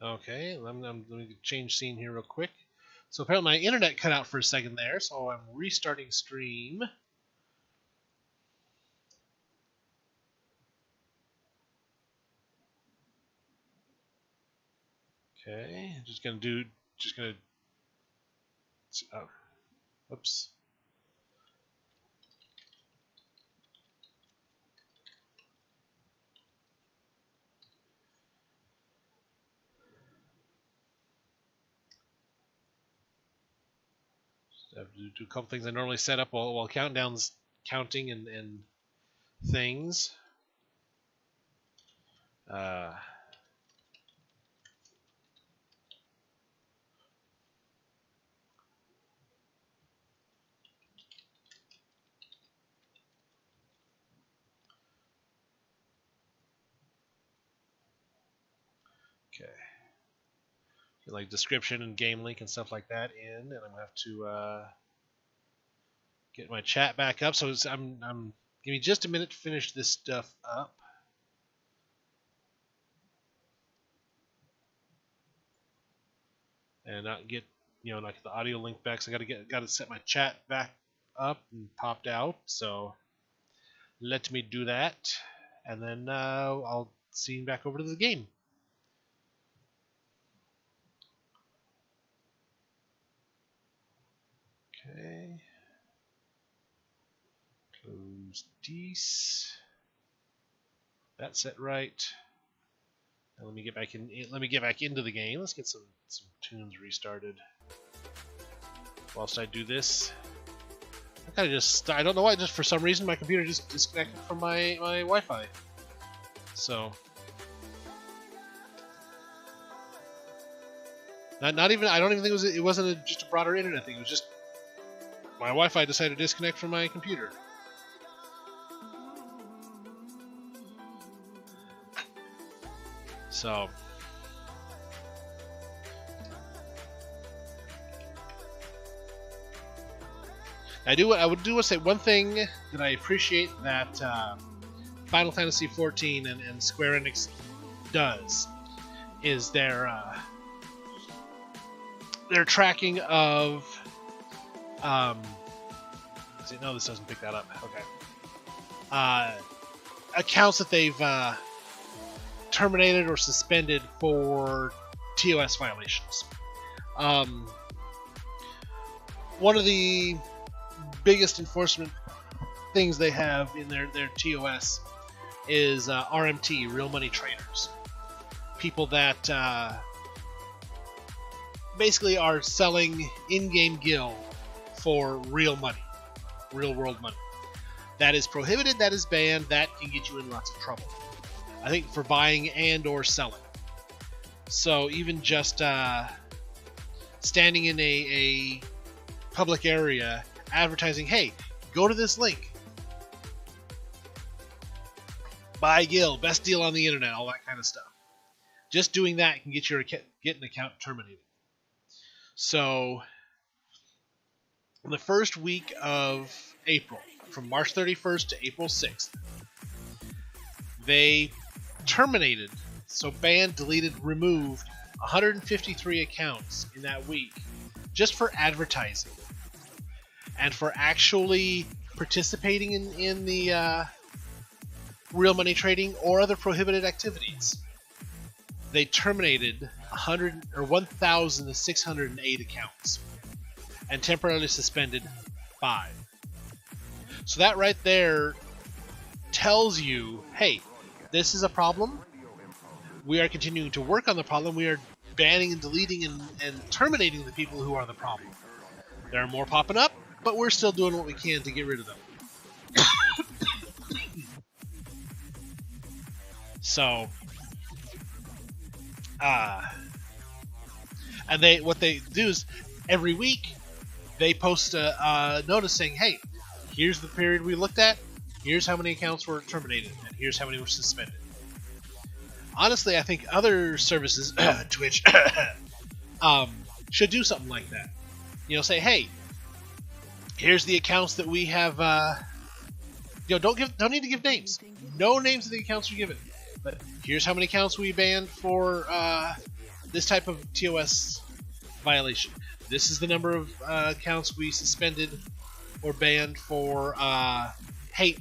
Okay, let me change scene here real quick. So apparently my internet cut out for a second there, so I'm restarting stream. Okay, just gonna. Oh, oops. I have to do a couple things I normally set up while countdown's counting and things. Okay. Like description and game link and stuff like that in, and I'm gonna have to get my chat back up. So I'm give me just a minute to finish this stuff up. And not get not get the audio link back. So I gotta set my chat back up and popped out. So let me do that, and then I'll see you back over to the game. Okay. Close these. That's set right. Now let me get back in. Let me get back into the game. Let's get some tunes restarted. Whilst I do this, I don't know why. Just for some reason, my computer just disconnected from my Wi-Fi. So not even. I don't even think it wasn't just a broader internet thing. It was just my Wi-Fi decided to disconnect from my computer. So I would say one thing that I appreciate that Final Fantasy XIV and Square Enix does is their tracking of no, this doesn't pick that up. Okay. Accounts that they've terminated or suspended for TOS violations. One of the biggest enforcement things they have in their TOS is RMT, real money traders. People that basically are selling in-game gil for real money, real world money. That is prohibited, that is banned, that can get you in lots of trouble. I think for buying and or selling. So even just standing in a public area advertising, hey, go to this link, buy gil, best deal on the internet, all that kind of stuff. Just doing that can get an account terminated. So in the first week of April, from March 31st to April 6th, they terminated, so banned, deleted, removed 153 accounts in that week just for advertising and for actually participating in the real money trading or other prohibited activities. They terminated 1,608 accounts and temporarily suspended 5. So that right there tells you, hey, this is a problem. We are continuing to work on the problem. We are banning and deleting and terminating the people who are the problem. There are more popping up, but we're still doing what we can to get rid of them. So, and what they do is every week they post a notice saying, hey, here's the period we looked at, here's how many accounts were terminated, and here's how many were suspended. Honestly, I think other services, Twitch, should do something like that. Say, hey, here's the accounts that we have. Don't need to give names. No names of the accounts are given. But here's how many accounts we banned for this type of TOS violation. This is the number of accounts we suspended or banned for hate,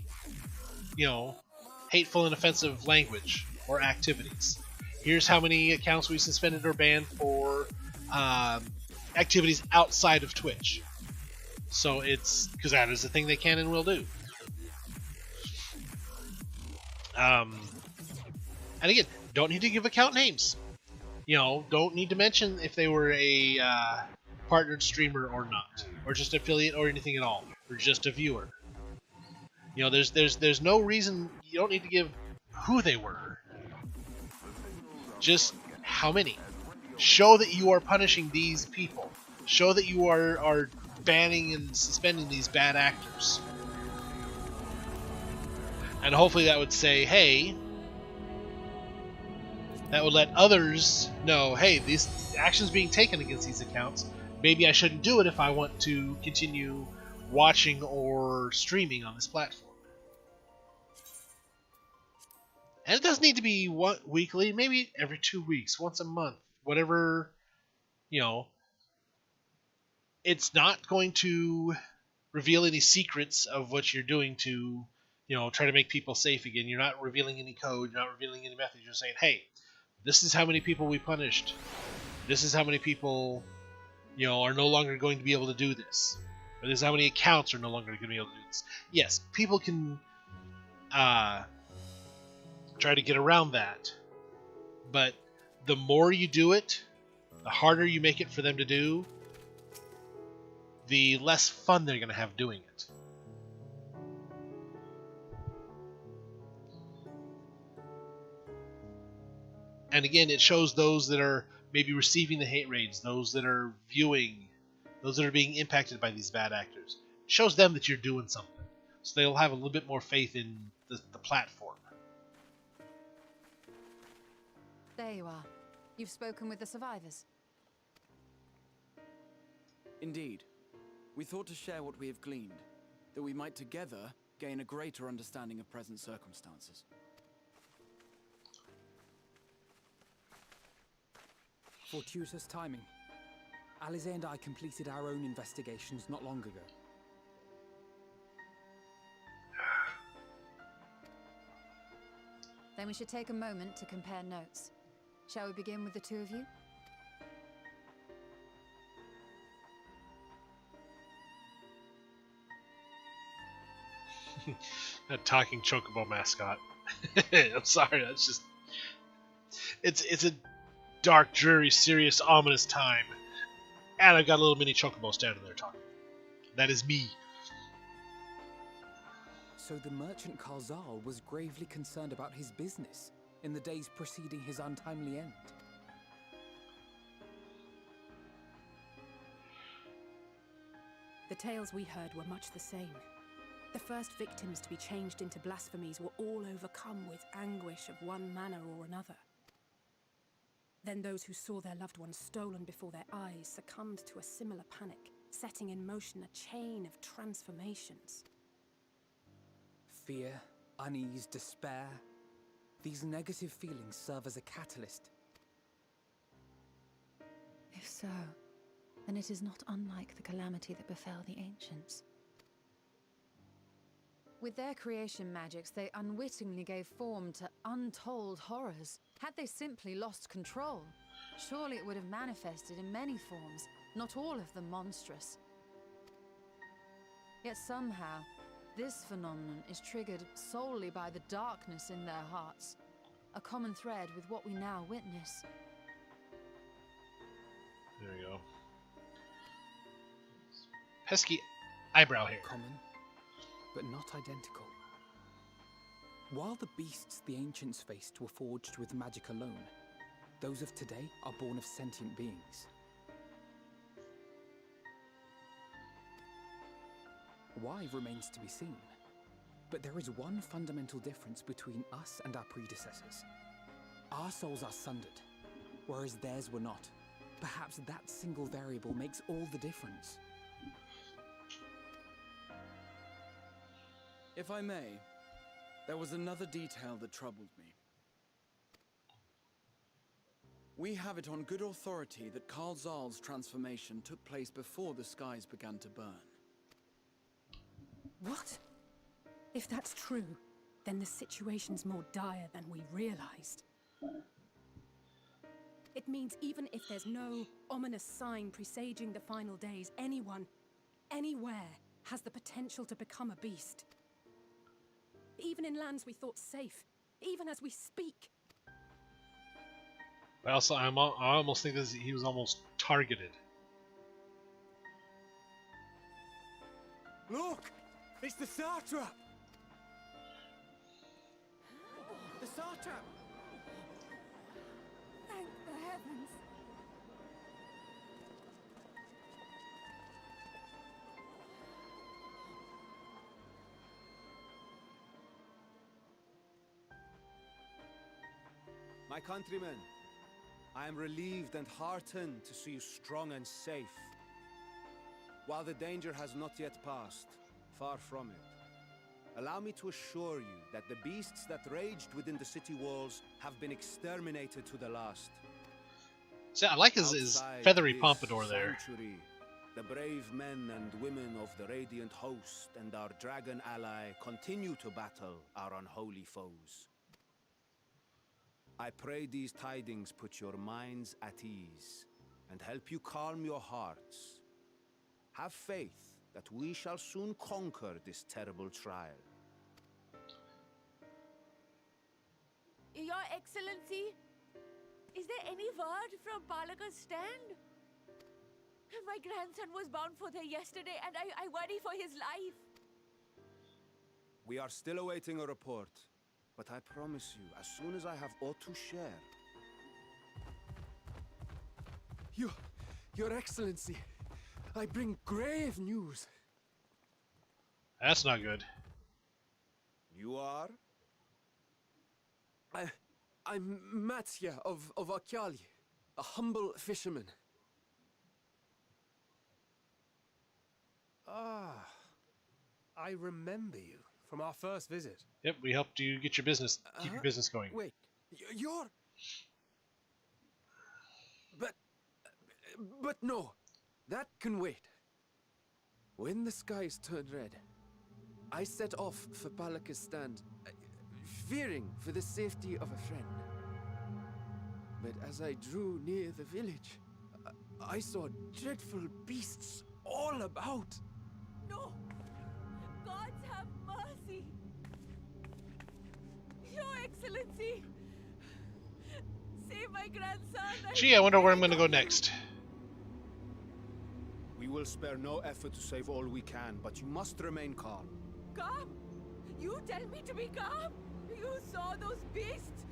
hateful and offensive language or activities. Here's how many accounts we suspended or banned for activities outside of Twitch. So it's because that is the thing they can and will do. And again, don't need to give account names. Don't need to mention if they were a partnered streamer or not, or just affiliate or anything at all, or just a viewer. There's no reason. You don't need to give who they were. Just how many. Show that you are punishing these people. Show that you are banning and suspending these bad actors. And hopefully that would say, hey, that would let others know, hey, these actions being taken against these accounts, maybe I shouldn't do it if I want to continue watching or streaming on this platform. And it doesn't need to be weekly, maybe every 2 weeks, once a month, whatever, It's not going to reveal any secrets of what you're doing to, try to make people safe again. You're not revealing any code, you're not revealing any methods. You're saying, hey, this is how many people we punished. This is how many people, are no longer going to be able to do this. Or this is how many accounts are no longer going to be able to do this. Yes, people can try to get around that. But the more you do it, the harder you make it for them to do, the less fun they're going to have doing it. And again, it shows those that are maybe receiving the hate raids, those that are viewing, those that are being impacted by these bad actors. It shows them that you're doing something. So they'll have a little bit more faith in the platform. There you are. You've spoken with the survivors. Indeed. We thought to share what we have gleaned, that we might together gain a greater understanding of present circumstances. Fortuitous timing. Alize and I completed our own investigations not long ago. Then we should take a moment to compare notes. Shall we begin with the two of you? That talking chocobo mascot. I'm sorry, that's just... It's a dark, dreary, serious, ominous time. And I've got a little mini chocobo standing there talking. That is me. So the merchant Karzal was gravely concerned about his business in the days preceding his untimely end. The tales we heard were much the same. The first victims to be changed into blasphemies were all overcome with anguish of one manner or another. Then those who saw their loved ones stolen before their eyes succumbed to a similar panic, setting in motion a chain of transformations. Fear, unease, despair. These negative feelings serve as a catalyst. If so, then it is not unlike the calamity that befell the ancients. With their creation magics, they unwittingly gave form to untold horrors. Had they simply lost control, surely it would have manifested in many forms, not all of them monstrous. Yet somehow, this phenomenon is triggered solely by the darkness in their hearts, a common thread with what we now witness. There we go. Pesky eyebrow hair. Common, but not identical. While the beasts the ancients faced were forged with magic alone, those of today are born of sentient beings. Why remains to be seen, but there is one fundamental difference between us and our predecessors. Our souls are sundered, whereas theirs were not. Perhaps that single variable makes all the difference. If I may, there was another detail that troubled me. We have it on good authority that Karl Zahl's transformation took place before the skies began to burn. What? If that's true, then the situation's more dire than we realized. It means even if there's no ominous sign presaging the final days, anyone, anywhere, has the potential to become a beast. Even in lands we thought safe, even as we speak. I almost think this, he was almost targeted. Look! It's the Satrap! The Satrap! Thank the heavens. My countrymen, I am relieved and heartened to see you strong and safe. While the danger has not yet passed, far from it, allow me to assure you that the beasts that raged within the city walls have been exterminated to the last. See, I like his Outside feathery this pompadour there. sanctuary, the brave men and women of the Radiant Host and our dragon ally continue to battle our unholy foes. I pray these tidings put your minds at ease and help you calm your hearts. Have faith that we shall soon conquer this terrible trial. Your Excellency, is there any word from Balaka's stand? My grandson was bound for there yesterday and I worry for his life. We are still awaiting a report, but I promise you, as soon as I have aught to share. Your Excellency, I bring grave news. That's not good. You are? I'm Matsya of Akyali, a humble fisherman. Ah, I remember you from our first visit. Yep, we helped you get your business, keep your business going. Wait, you're... But no, that can wait. When the skies turned red, I set off for Balaka's stand, fearing for the safety of a friend. But as I drew near the village, I saw dreadful beasts all about. No! Gods have mercy! Your Excellency! Save my grandson! Gee, I wonder where I'm going to go next. We will spare no effort to save all we can, but you must remain calm. Calm? You tell me to be calm? You saw those beasts?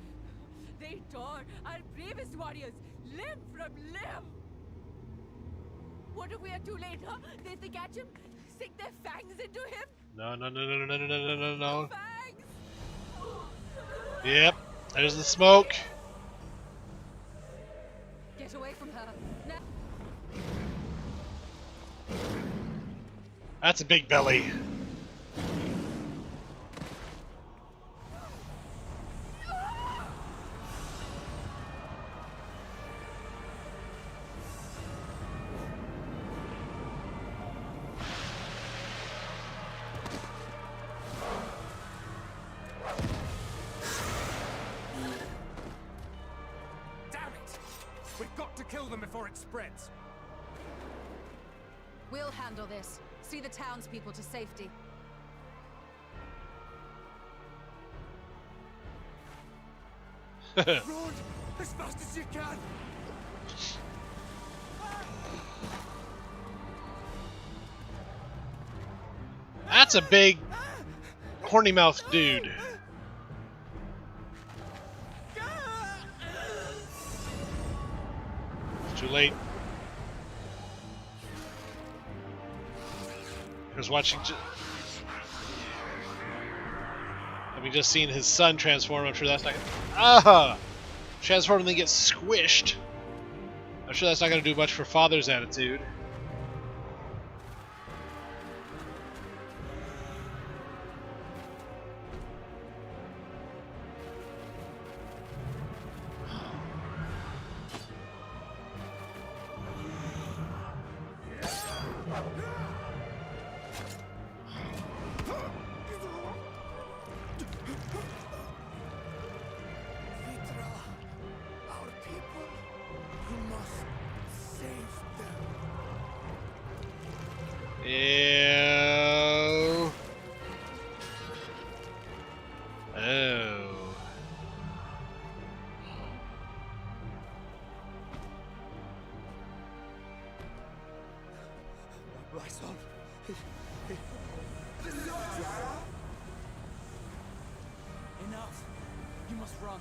They tore our bravest warriors limb from limb. What if we are too late, huh? They catch him, sink their fangs into him? No. Fangs! Yep, there's the smoke. Get away from her. Now. That's a big belly. Damn it! We've got to kill them before it spreads. We'll handle this. See the townspeople to safety. Run as fast as you can. That's a big, horny mouthed dude. It's too late. I was watching. Having just seen his son transform, I'm sure that's not gonna. Transform and then get squished. I'm sure that's not gonna do much for father's attitude. son. Enough. You must run.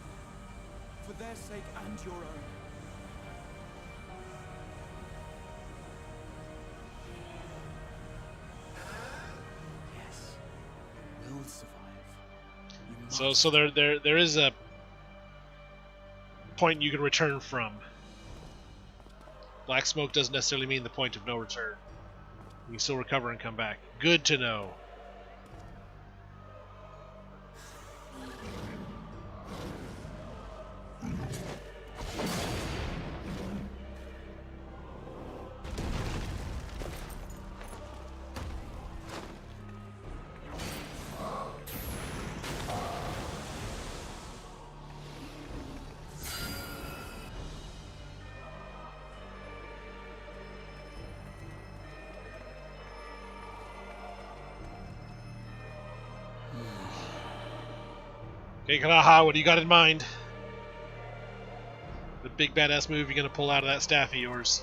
For their sake and your own. Yes. We'll survive. So there is a point you can return from. Black smoke doesn't necessarily mean the point of no return. You can still recover and come back. Good to know. Okay, Kalaha, what do you got in mind? The big badass move you're gonna pull out of that staff of yours.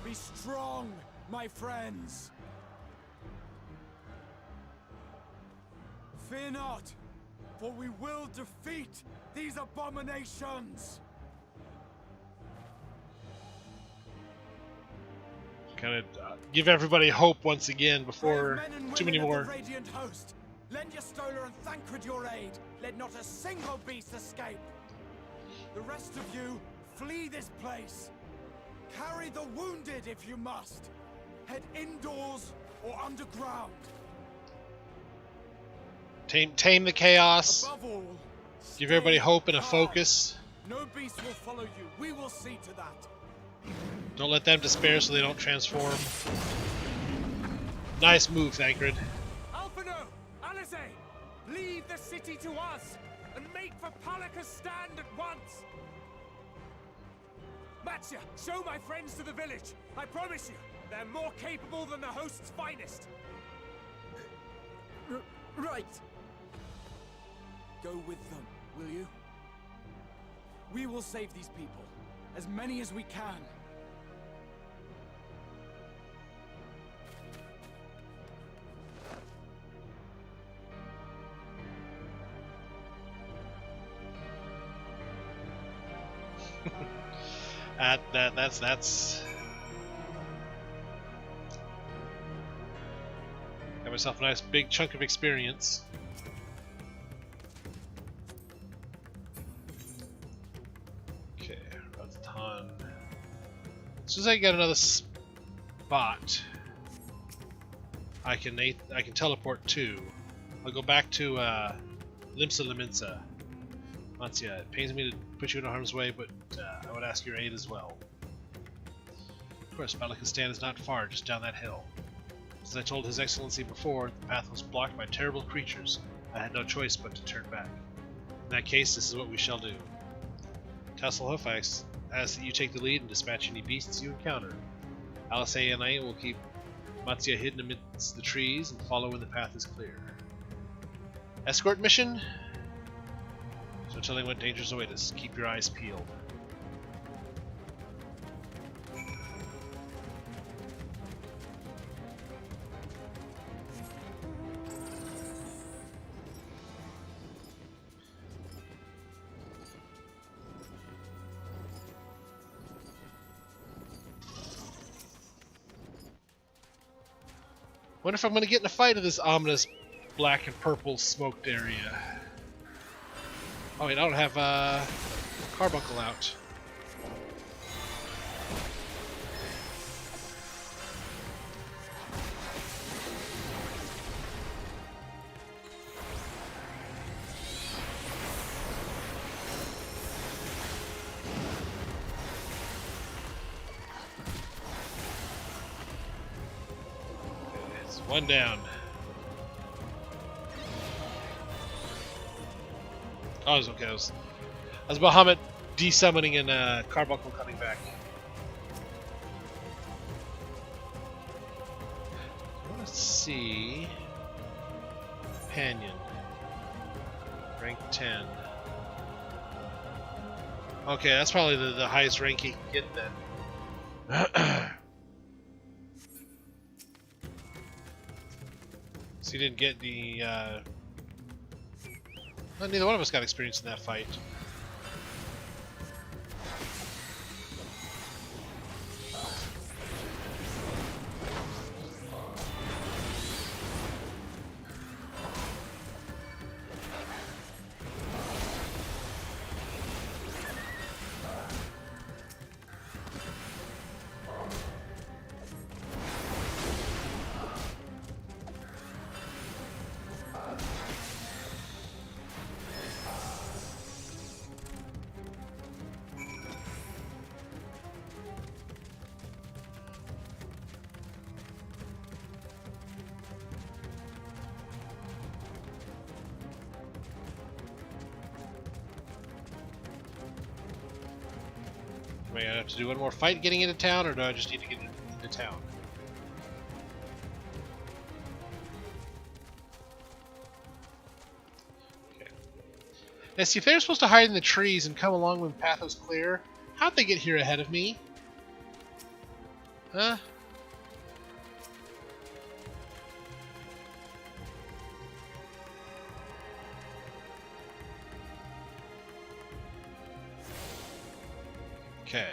Be strong, my friends. Fear not, for we will defeat these abominations! Kind of give everybody hope once again before too many more. The Radiant Host, lend your Stola and Thancred your aid. Let not a single beast escape. The rest of you, flee this place. Carry the wounded if you must. Head indoors or underground. Tame the chaos. Above all, Give everybody hope and a calm. focus. No beast will follow you. We will see to that. Don't let them despair so they don't transform. Nice move, Thancred. Alphino! Alice! Leave the city to us, and make for Palaka's stand at once! Matsya, show my friends to the village. I promise you, they're more capable than the host's finest. Right. Go with them, will you? We will save these people, as many as we can. That's. Got myself a nice big chunk of experience. Okay, Razatan. As soon as I get another spot, I can teleport to. I'll go back to Limsa Liminsa. Matsya, it pains me to put you in harm's way, but I would ask your aid as well. Of course, Balikistan is not far, just down that hill. As I told His Excellency before, the path was blocked by terrible creatures. I had no choice but to turn back. In that case, this is what we shall do. Tasselhoff, I ask that you take the lead and dispatch any beasts you encounter. Alice and I will keep Matsya hidden amidst the trees and follow when the path is clear. Escort mission? So telling what dangers await us. Keep your eyes peeled. Wonder if I'm going to get in a fight in this ominous black and purple smoked area. Oh wait, I don't have Carbuncle out. It's one down. Oh, it was okay. I was Bahamut desummoning and Carbuncle coming back. Let's see. Companion. Rank 10. Okay, that's probably the highest rank he can get then. So he didn't get the. Well, neither one of us got experience in that fight. Do I have to do one more fight getting into town, or do I just need to get into town? Okay. Now, see, if they're supposed to hide in the trees and come along when the path was clear, how'd they get here ahead of me? Huh? Okay.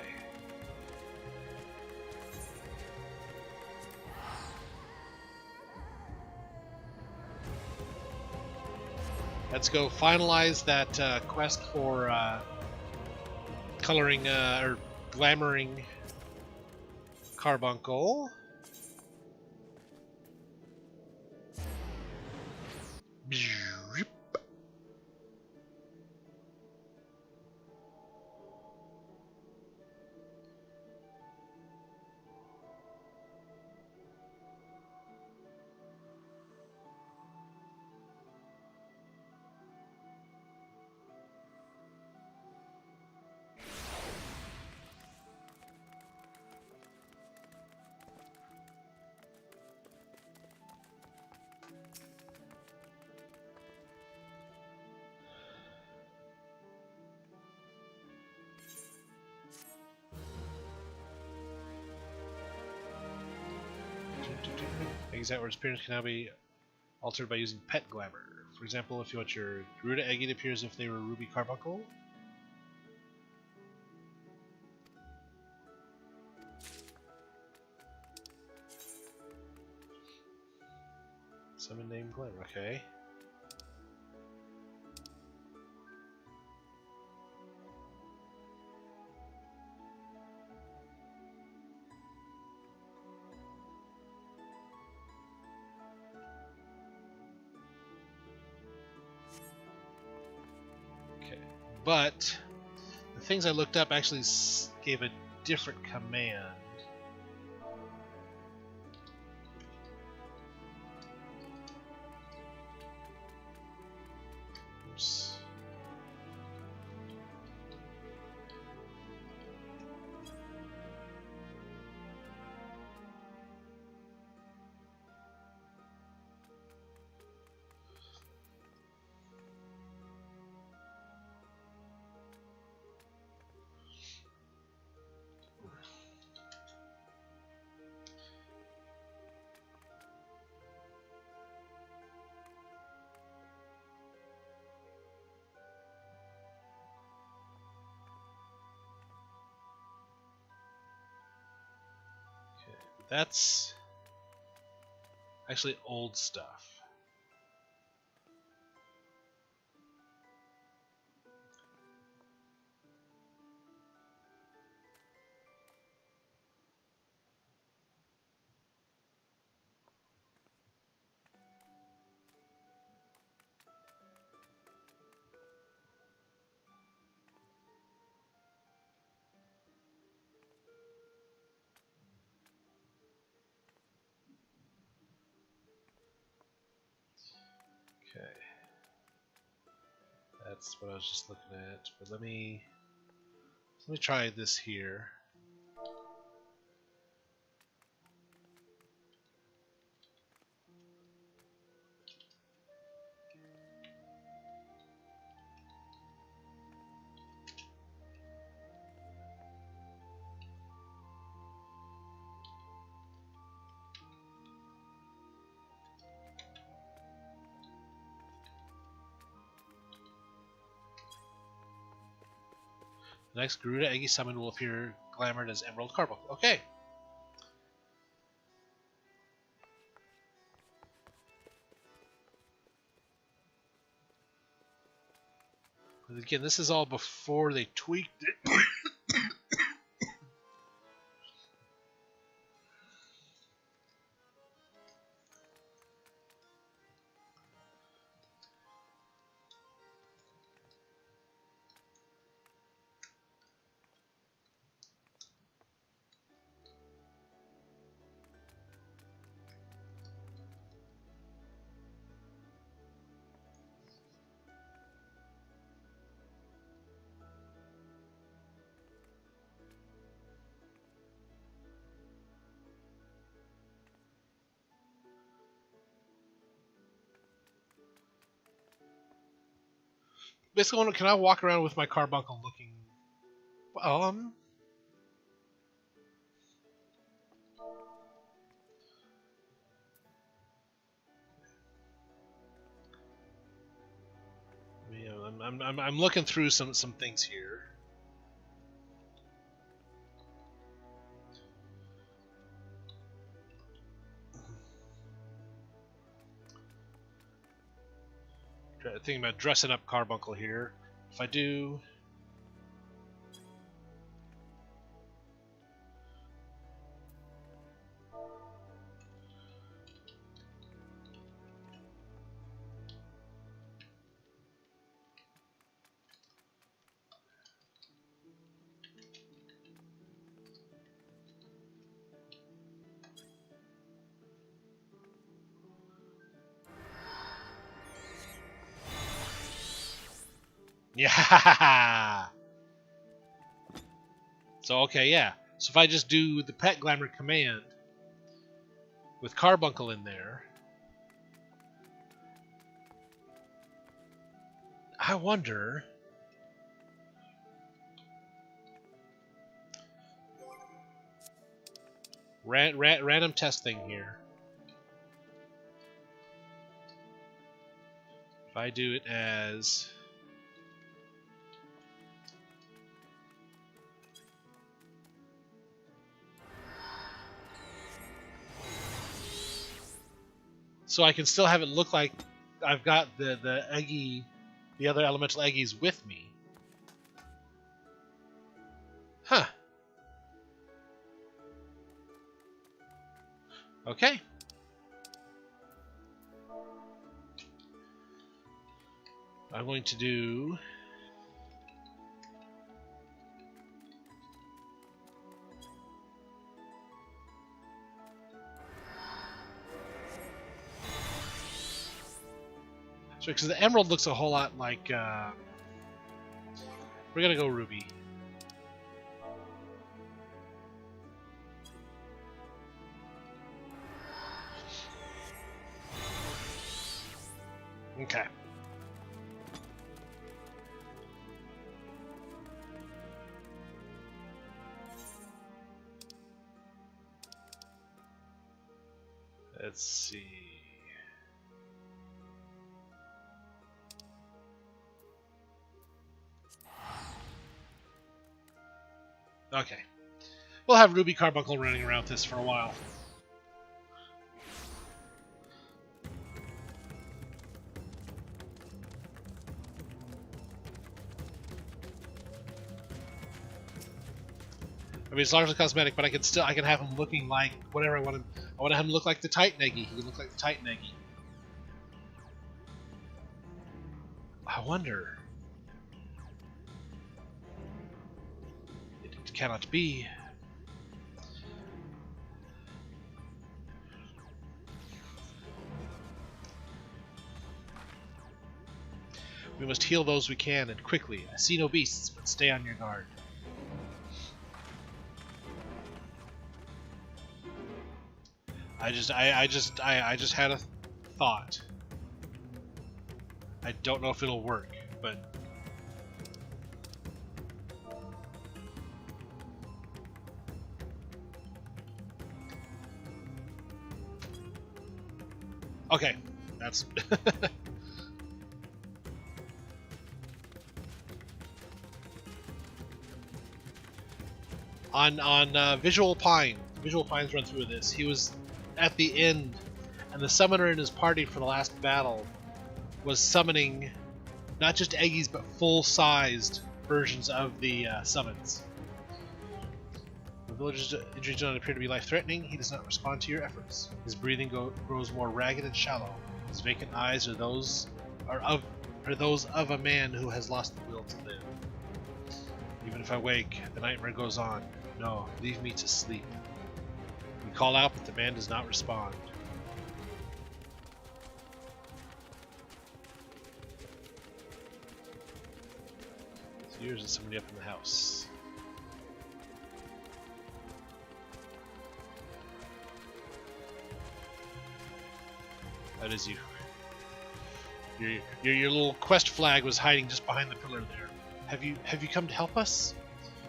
Let's go finalize that quest for coloring or glamoring Carbuncle. Exact word appearance can now be altered by using pet glamour. For example, if you want your Garuda egg, it appears if they were Ruby Carbuncle. Summon name glamour, okay. But the things I looked up actually gave a different command. Oops. That's actually old stuff. Okay. That's what I was just looking at. But let me try this here. The next Garuda Eggy summon will appear glamored as Emerald Carbuncle. Okay. But again, this is all before they tweaked it. Basically, can I walk around with my Carbuncle looking... Yeah, I'm looking through some things here. Thinking about dressing up Carbuncle here. If I do... Yeah. So okay, yeah. So if I just do the pet glamour command with Carbuncle in there, I wonder. Random test thing here. If I do it as so I can still have it look like I've got the Eggy, the other elemental Eggies with me. Huh. Okay. I'm going to do... So, because the Emerald looks a whole lot like... we're going to go Ruby. Okay. Let's see. Okay. We'll have Ruby Carbuncle running around this for a while. I mean, it's largely cosmetic, but I can have him looking like whatever I want him. I want him to look like the Titan Eggy. He can look like the Titan Eggy. I wonder. It cannot be. We must heal those we can, and quickly. I see no beasts, but stay on your guard. I just had a thought. I don't know if it'll work, but okay, that's On Visual Pine. Visual Pine's run through this. He was at the end, and the summoner in his party for the last battle was summoning not just Eggies, but full-sized versions of the summons. The villager's injuries do not appear to be life-threatening. He does not respond to your efforts. His breathing grows more ragged and shallow. His vacant eyes are those of a man who has lost the will to live. Even if I wake, the nightmare goes on. No, leave me to sleep. We call out, but the man does not respond. So here's somebody up in the house. That is you. Your little quest flag was hiding just behind the pillar there. Have you come to help us?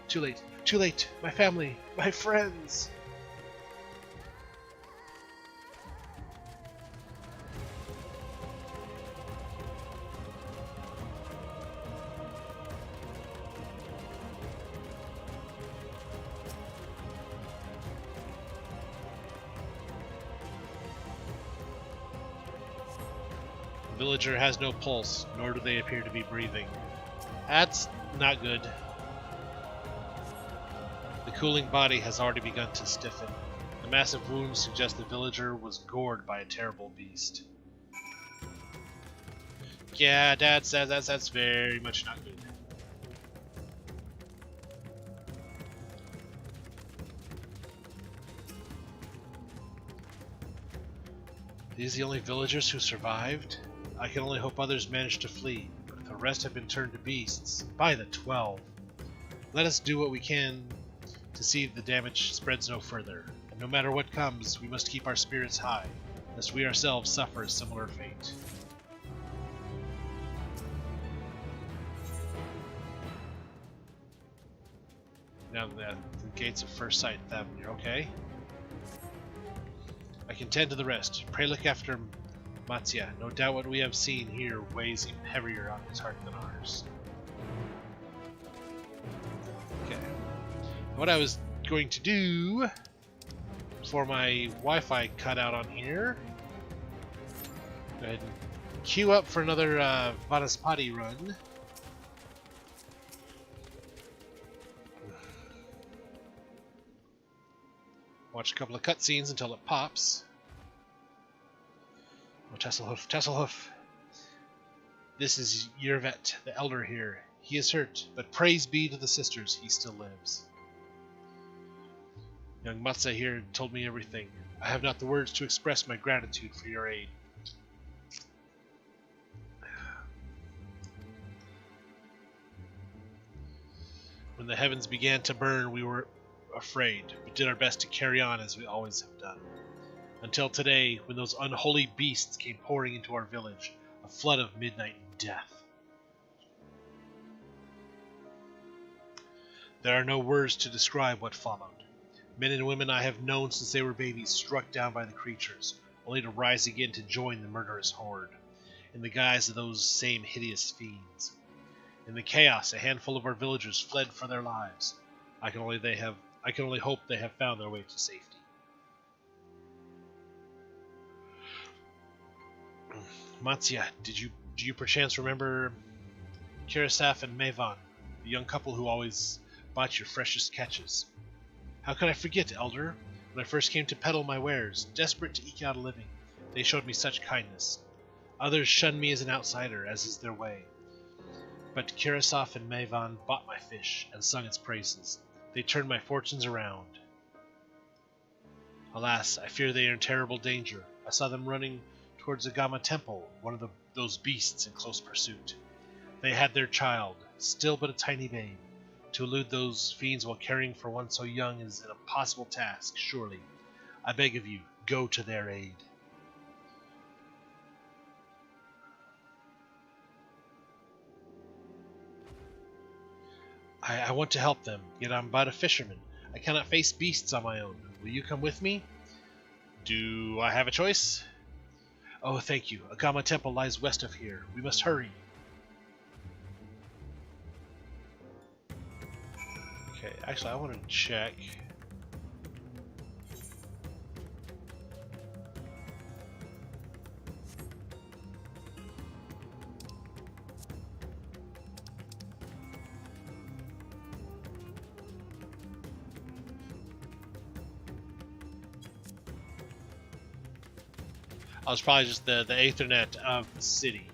Too late. Too late. My family. My friends. The villager has no pulse, nor do they appear to be breathing. That's not good. The cooling body has already begun to stiffen. The massive wounds suggest the villager was gored by a terrible beast. Yeah, that's very much not good. These the only villagers who survived? I can only hope others managed to flee, but if the rest have been turned to beasts, by the 12. Let us do what we can to see the damage spreads no further, and no matter what comes, we must keep our spirits high, lest we ourselves suffer a similar fate. Now the gates of first sight, you're okay? I can tend to the rest. Pray look after Matsya. No doubt what we have seen here weighs even heavier on his heart than ours. Okay. What I was going to do before my Wi-Fi cut out on here, go ahead and queue up for another Vanaspati run. Watch a couple of cutscenes until it pops. Oh, Tesselhoof. This is Yervet, the elder here. He is hurt, but praise be to the sisters, he still lives. Young Matsya here told me everything. I have not the words to express my gratitude for your aid. When the heavens began to burn, we were afraid, but did our best to carry on as we always have done. Until today, when those unholy beasts came pouring into our village, a flood of midnight death. There are no words to describe what followed. Men and women I have known since they were babies struck down by the creatures, only to rise again to join the murderous horde, in the guise of those same hideous fiends. In the chaos, a handful of our villagers fled for their lives. I can only hope they have found their way to safety. Matsya, do you perchance remember Kirasaf and Mavan, the young couple who always bought your freshest catches? How could I forget, Elder? When I first came to peddle my wares, desperate to eke out a living, they showed me such kindness. Others shunned me as an outsider, as is their way. But Kirasaf and Mavan bought my fish and sung its praises. They turned my fortunes around. Alas, I fear they are in terrible danger. I saw them running towards the Gama Temple, one of those beasts in close pursuit. They had their child, still but a tiny babe. To elude those fiends while caring for one so young is an impossible task, surely. I beg of you, go to their aid. I want to help them, yet I'm but a fisherman. I cannot face beasts on my own. Will you come with me? Do I have a choice? Oh, thank you. Agama Temple lies west of here. We must hurry. Okay, actually I want to check. I was probably just the Ethernet of the city.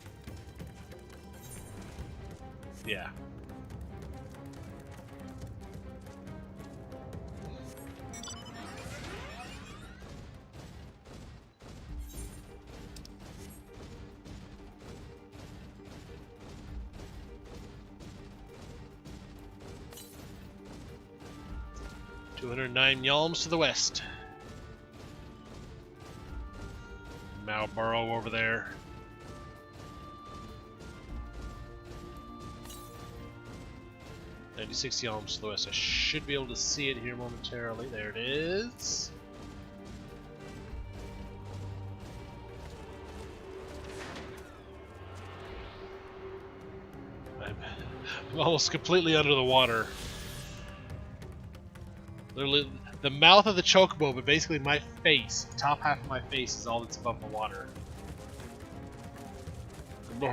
Yeah. "209 yalms to the west." Malborough over there. "96 yalms to the west." I should be able to see it here momentarily. There it is. I'm almost completely under the water. Literally, the mouth of the chocobo, but basically my face, the top half of my face, is all that's above the water. We're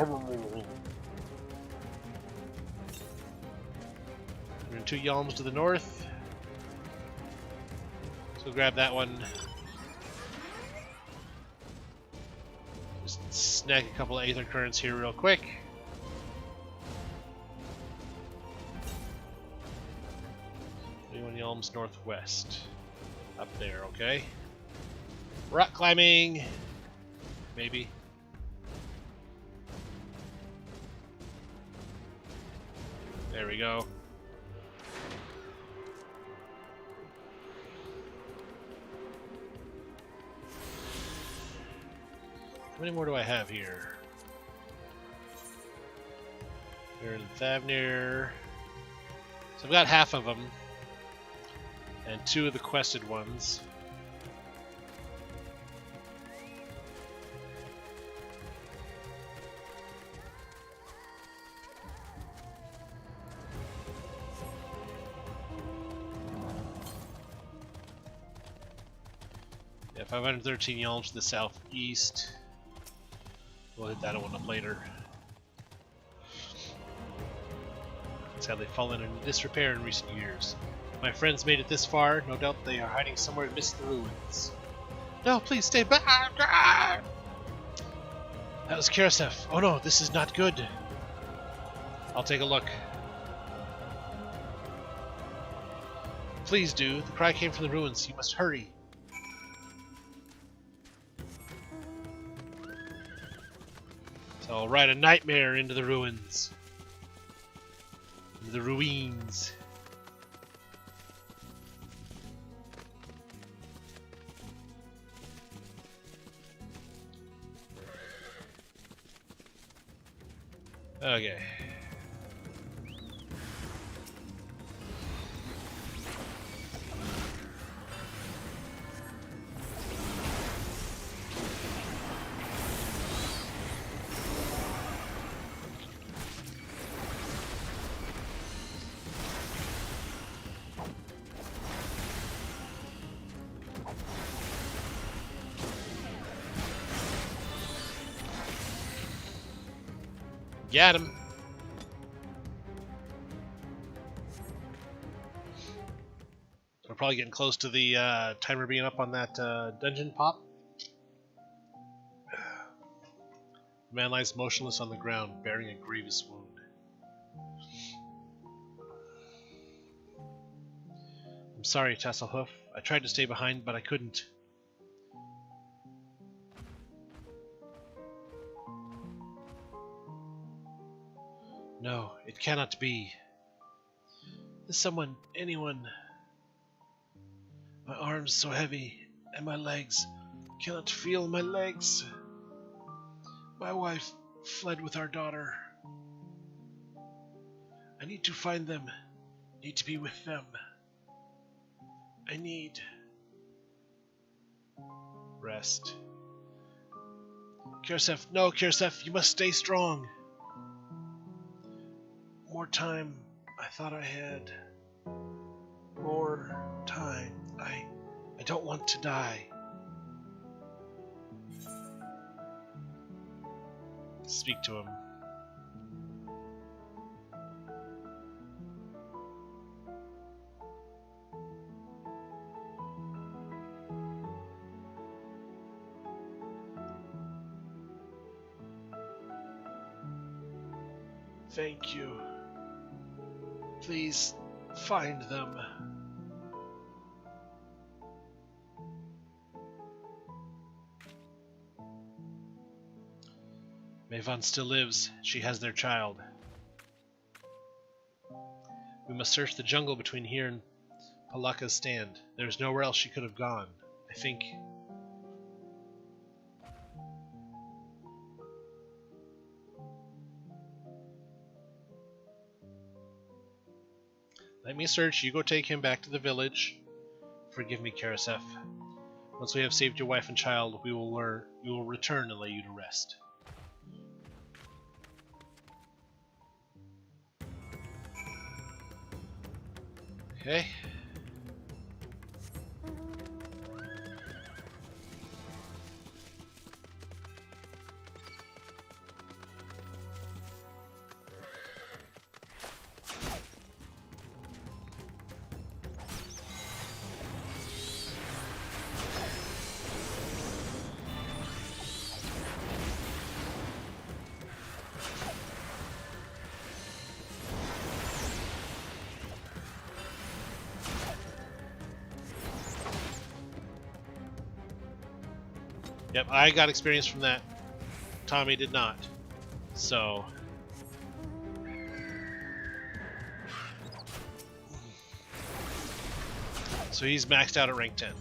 in 2 yalms to the north. So grab that one. Just snag a couple of aether currents here real quick. Yalms northwest. Up there, okay. Rock climbing! Maybe. There we go. How many more do I have here? We're in Thavnir. So I've got half of them. And 2 of the quested ones. Yeah, 513 yalms to the southeast. We'll hit that one up later. Sadly fallen into disrepair in recent years. My friends made it this far. No doubt they are hiding somewhere amidst the ruins. No, please stay back! That was Karasef. Oh no, this is not good. I'll take a look. Please do. The cry came from the ruins. You must hurry. So I'll ride a nightmare into the ruins. Into the ruins. Okay. Got him. We're probably getting close to the timer being up on that dungeon pop. The man lies motionless on the ground, bearing a grievous wound. I'm sorry, Tasselhoof. I tried to stay behind, but I couldn't. No, it cannot be. There's someone, anyone. My arms so heavy, and my legs. Cannot feel my legs. My wife fled with our daughter. I need to find them. Need to be with them. I need rest. Kirsef, no, Kirsef, you must stay strong. More time I thought I had. more time. I don't want to die. Speak to him. Thank you. Please find them. Mavan still lives. She has their child. We must search the jungle between here and Palaka's stand. There's nowhere else she could have gone. I think... Let me search. You go take him back to the village. Forgive me, Karasef. Once we have saved your wife and child, we will return and lay you to rest. Okay. Yep, I got experience from that. Tommy did not. So... So he's maxed out at rank 10.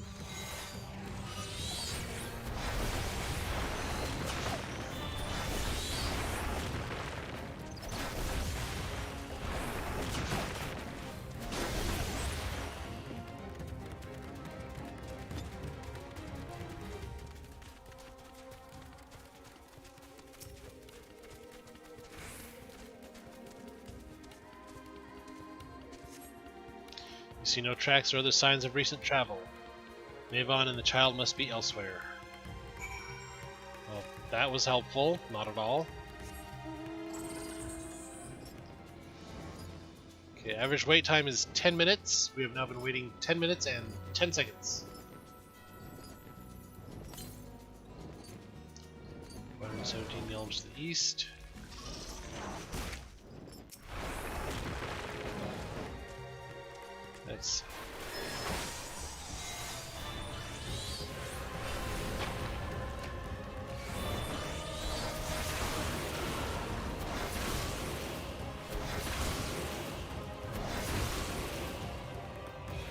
You see no tracks or other signs of recent travel. Mavan and the child must be elsewhere. Well, that was helpful. Not at all. Okay, average wait time is 10 minutes. We have now been waiting 10 minutes and 10 seconds. 117 kilometers to the east. That's...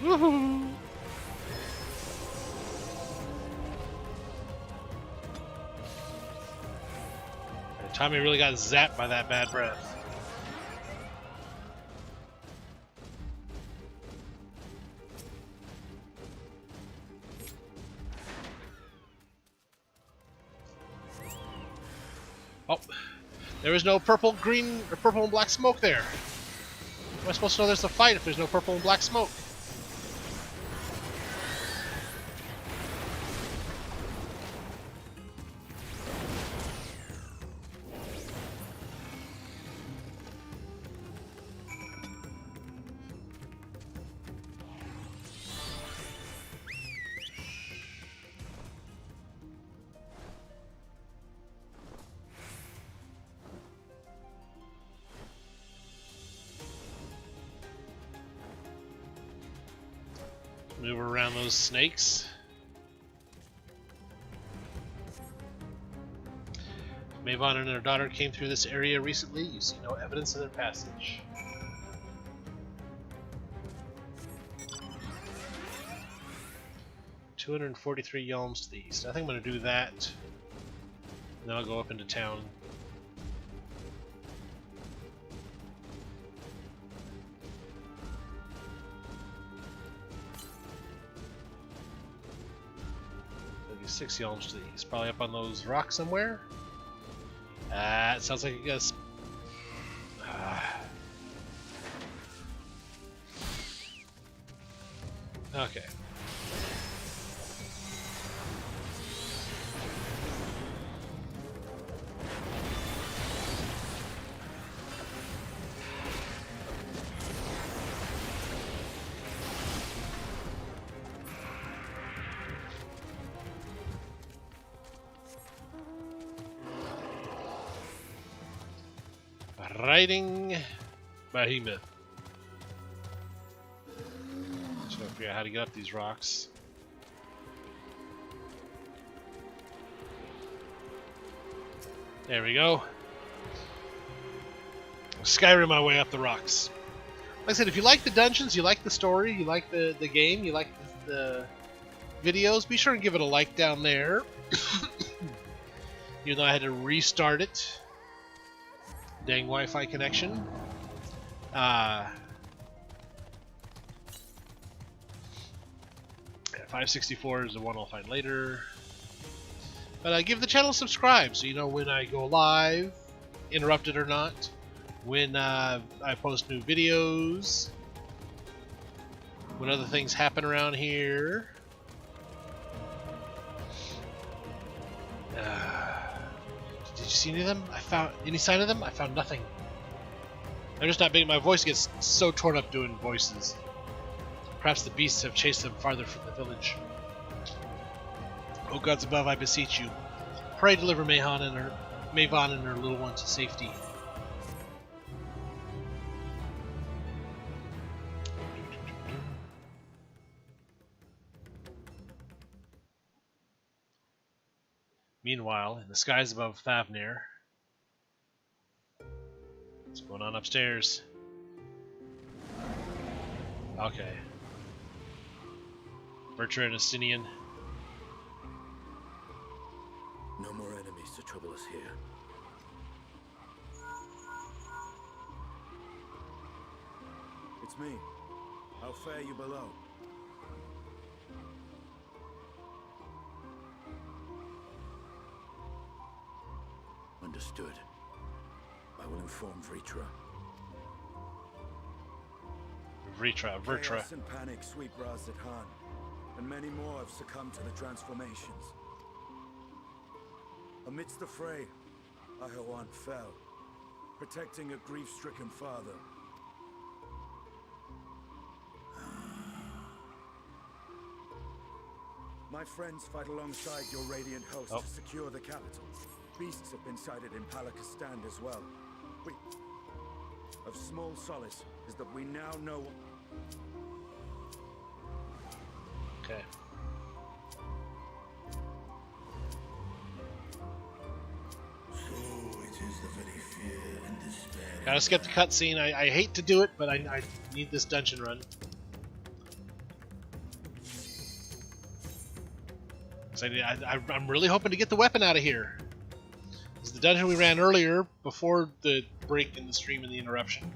Woohoo! Tommy really got zapped by that bad breath. Oh, there is no purple, green, or purple and black smoke there. How am I supposed to know there's a fight if there's no purple and black smoke? Move around those snakes. Mavan and her daughter came through this area recently. You see no evidence of their passage. $243 yalms to the east. I think I'm going to do that. And then I'll go up into town. Maybe 6 yalms to the east. Probably up on those rocks somewhere. It sounds like it goes. Okay. Riding Behemoth. So I figure out how to get up these rocks. There we go. Skyrim my way up the rocks. Like I said, if you like the dungeons, you like the story, you like the game, you like the videos, be sure and give it a like down there. Even though I had to restart it. Dang Wi-Fi connection. 564 is the one I'll find later. But give the channel a subscribe so you know when I go live, interrupted or not, when I post new videos, when other things happen around here. Did you see any of them? I found any sign of them? I found nothing. I'm just not being. My voice gets so torn up doing voices. Perhaps the beasts have chased them farther from the village. O gods above, I beseech you, pray deliver Mavan and her little one to safety. Meanwhile, in the skies above Thavnir, what's going on upstairs? Okay. Bertra and Astinian. No more enemies to trouble us here. It's me. How fare you below? Understood. I will inform Vritra. Vertra. Chaos and panic sweep Raz Khan, and many more have succumbed to the transformations. Amidst the fray, Ahawan fell, protecting a grief-stricken father. My friends fight alongside your radiant host to secure the capital. Beasts have been sighted in Palakistan as well. Of small solace is that we now know. Okay. So it is the very fear and despair. Gotta skip the cutscene. I hate to do it, but I need this dungeon run. I'm really hoping to get the weapon out of here. This is the dungeon we ran earlier before the break in the stream and the interruption.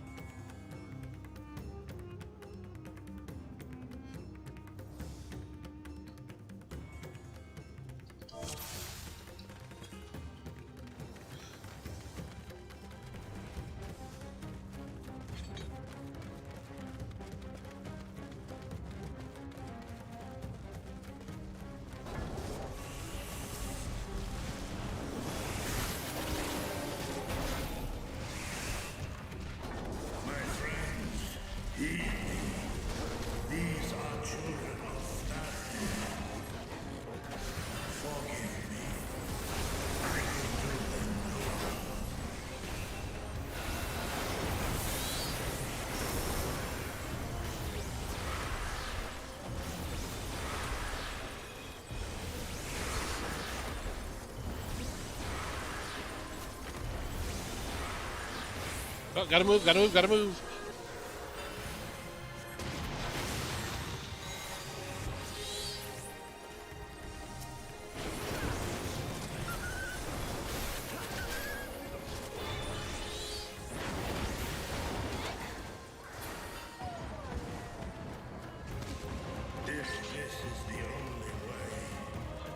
Oh, gotta move, gotta move, gotta move.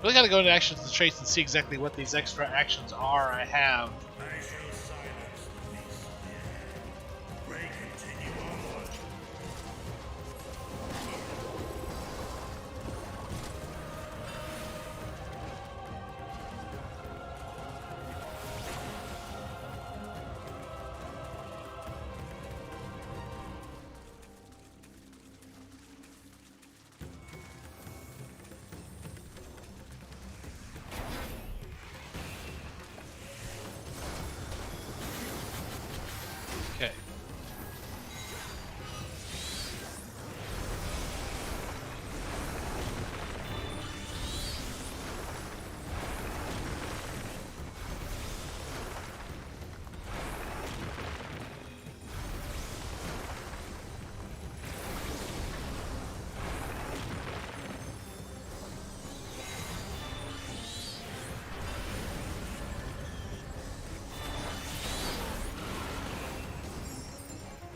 Really gotta go into actions and traits and see exactly what these extra actions are I have.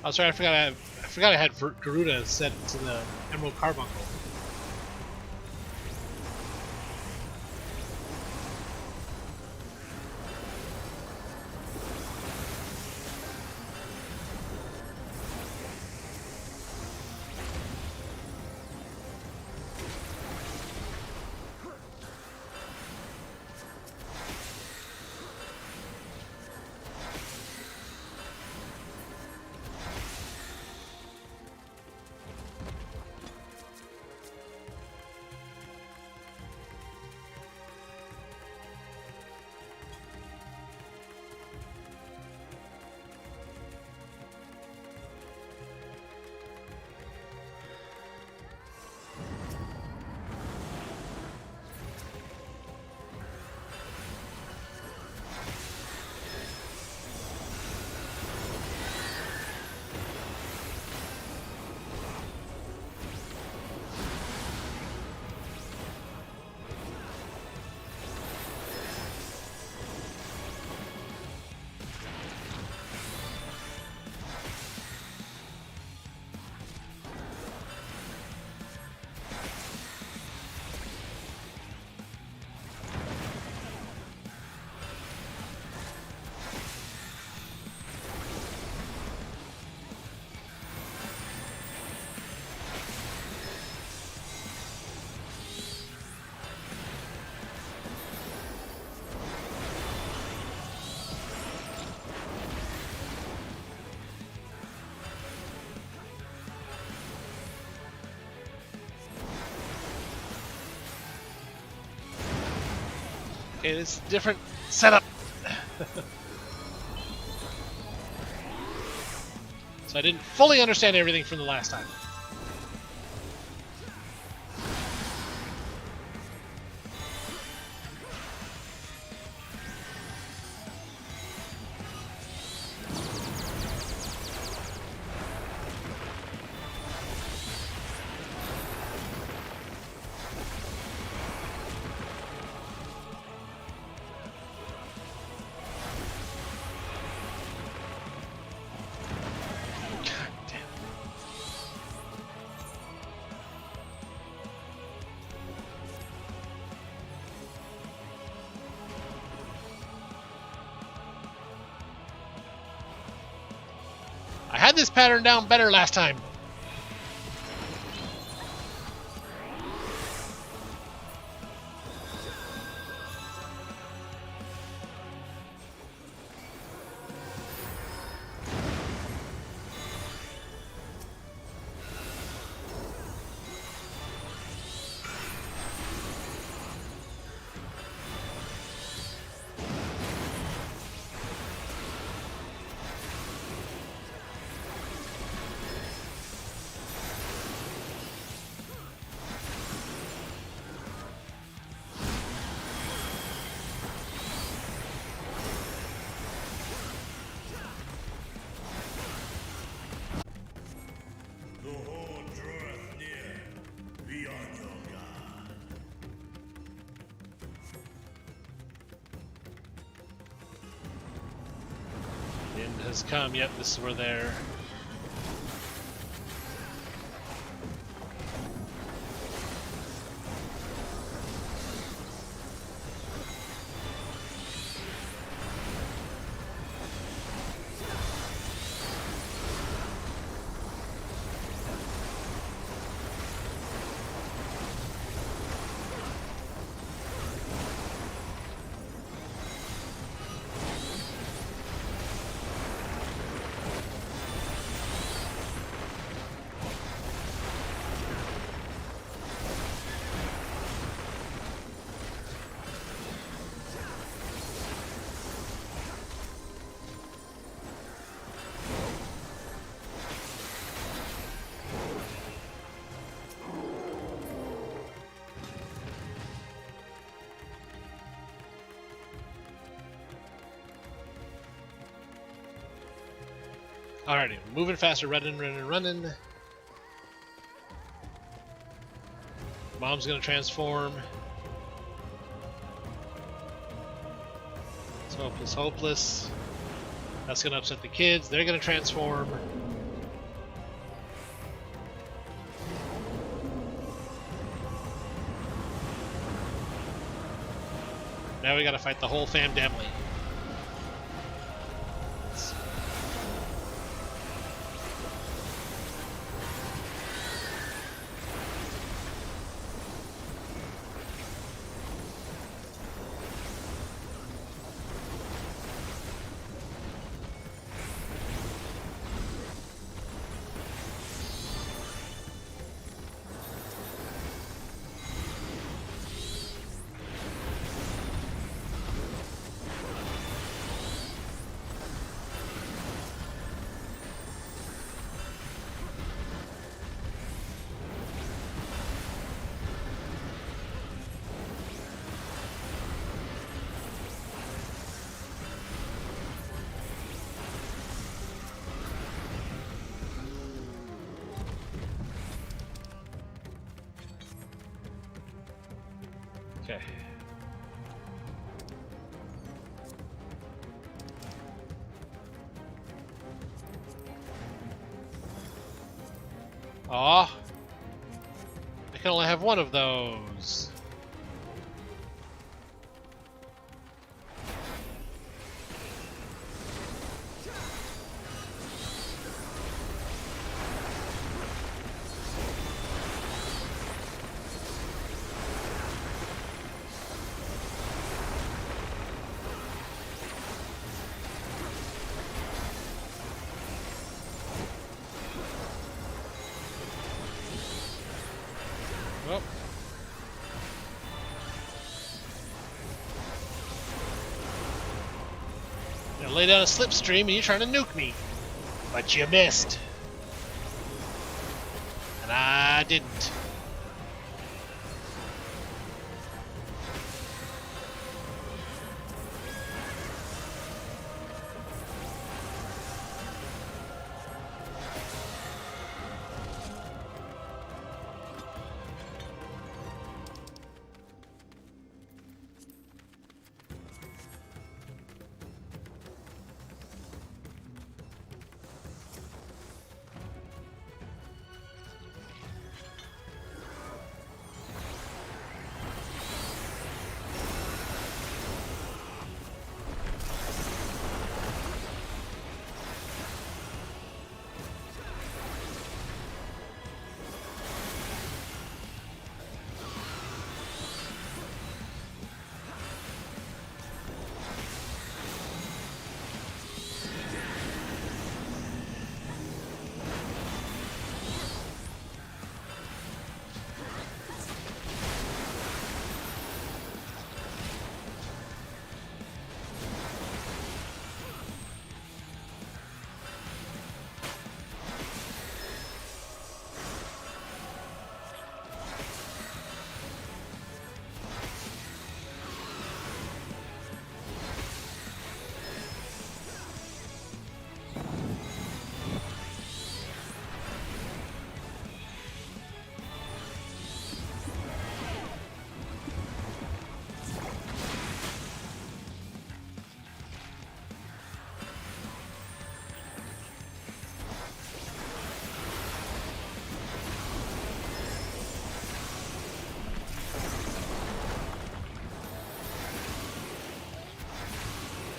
Oh, sorry, I forgot I had Garuda set to the Emerald Carbuncle. Okay, it's a different setup. So I didn't fully understand everything from the last time. I had this pattern down better last time. The horde draweth near. Be on your guard. The end has come. Yep, this is where they're. Alrighty, moving faster, running. Mom's gonna transform. It's hopeless. That's gonna upset the kids. They're gonna transform. Now we gotta fight the whole fam family. Okay. Aw. I can only have one of those. Well. Now lay down a slipstream and you're trying to nuke me. But you missed. And I didn't.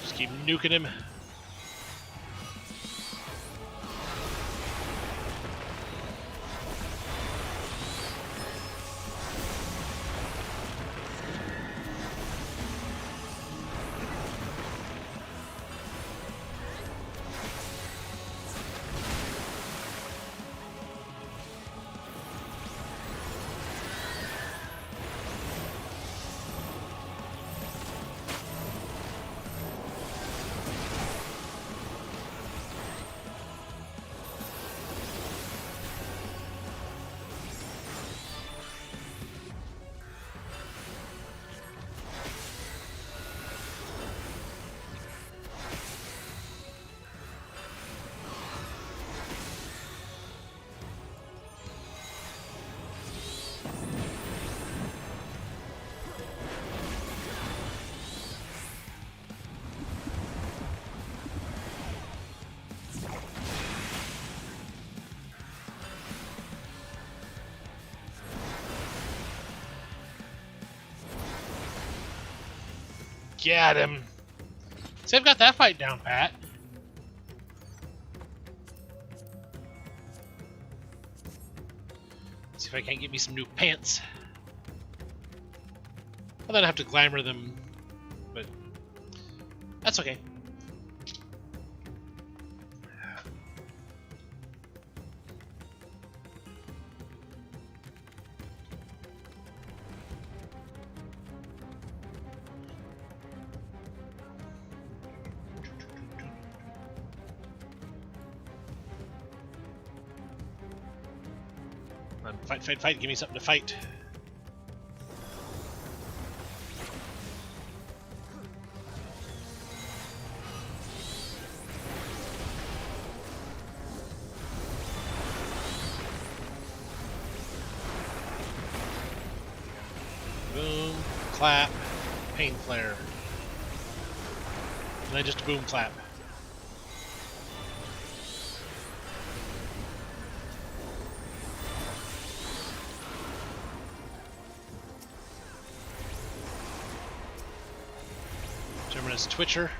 Just keep nuking him. Get him. See, I've got that fight down, Pat. See if I can't get me some new pants. Well, then I have to glamour them, but that's okay. Come on, fight, fight, fight. Give me something to fight. Boom, clap, pain flare. And then just a boom clap. Terminus Twitcher.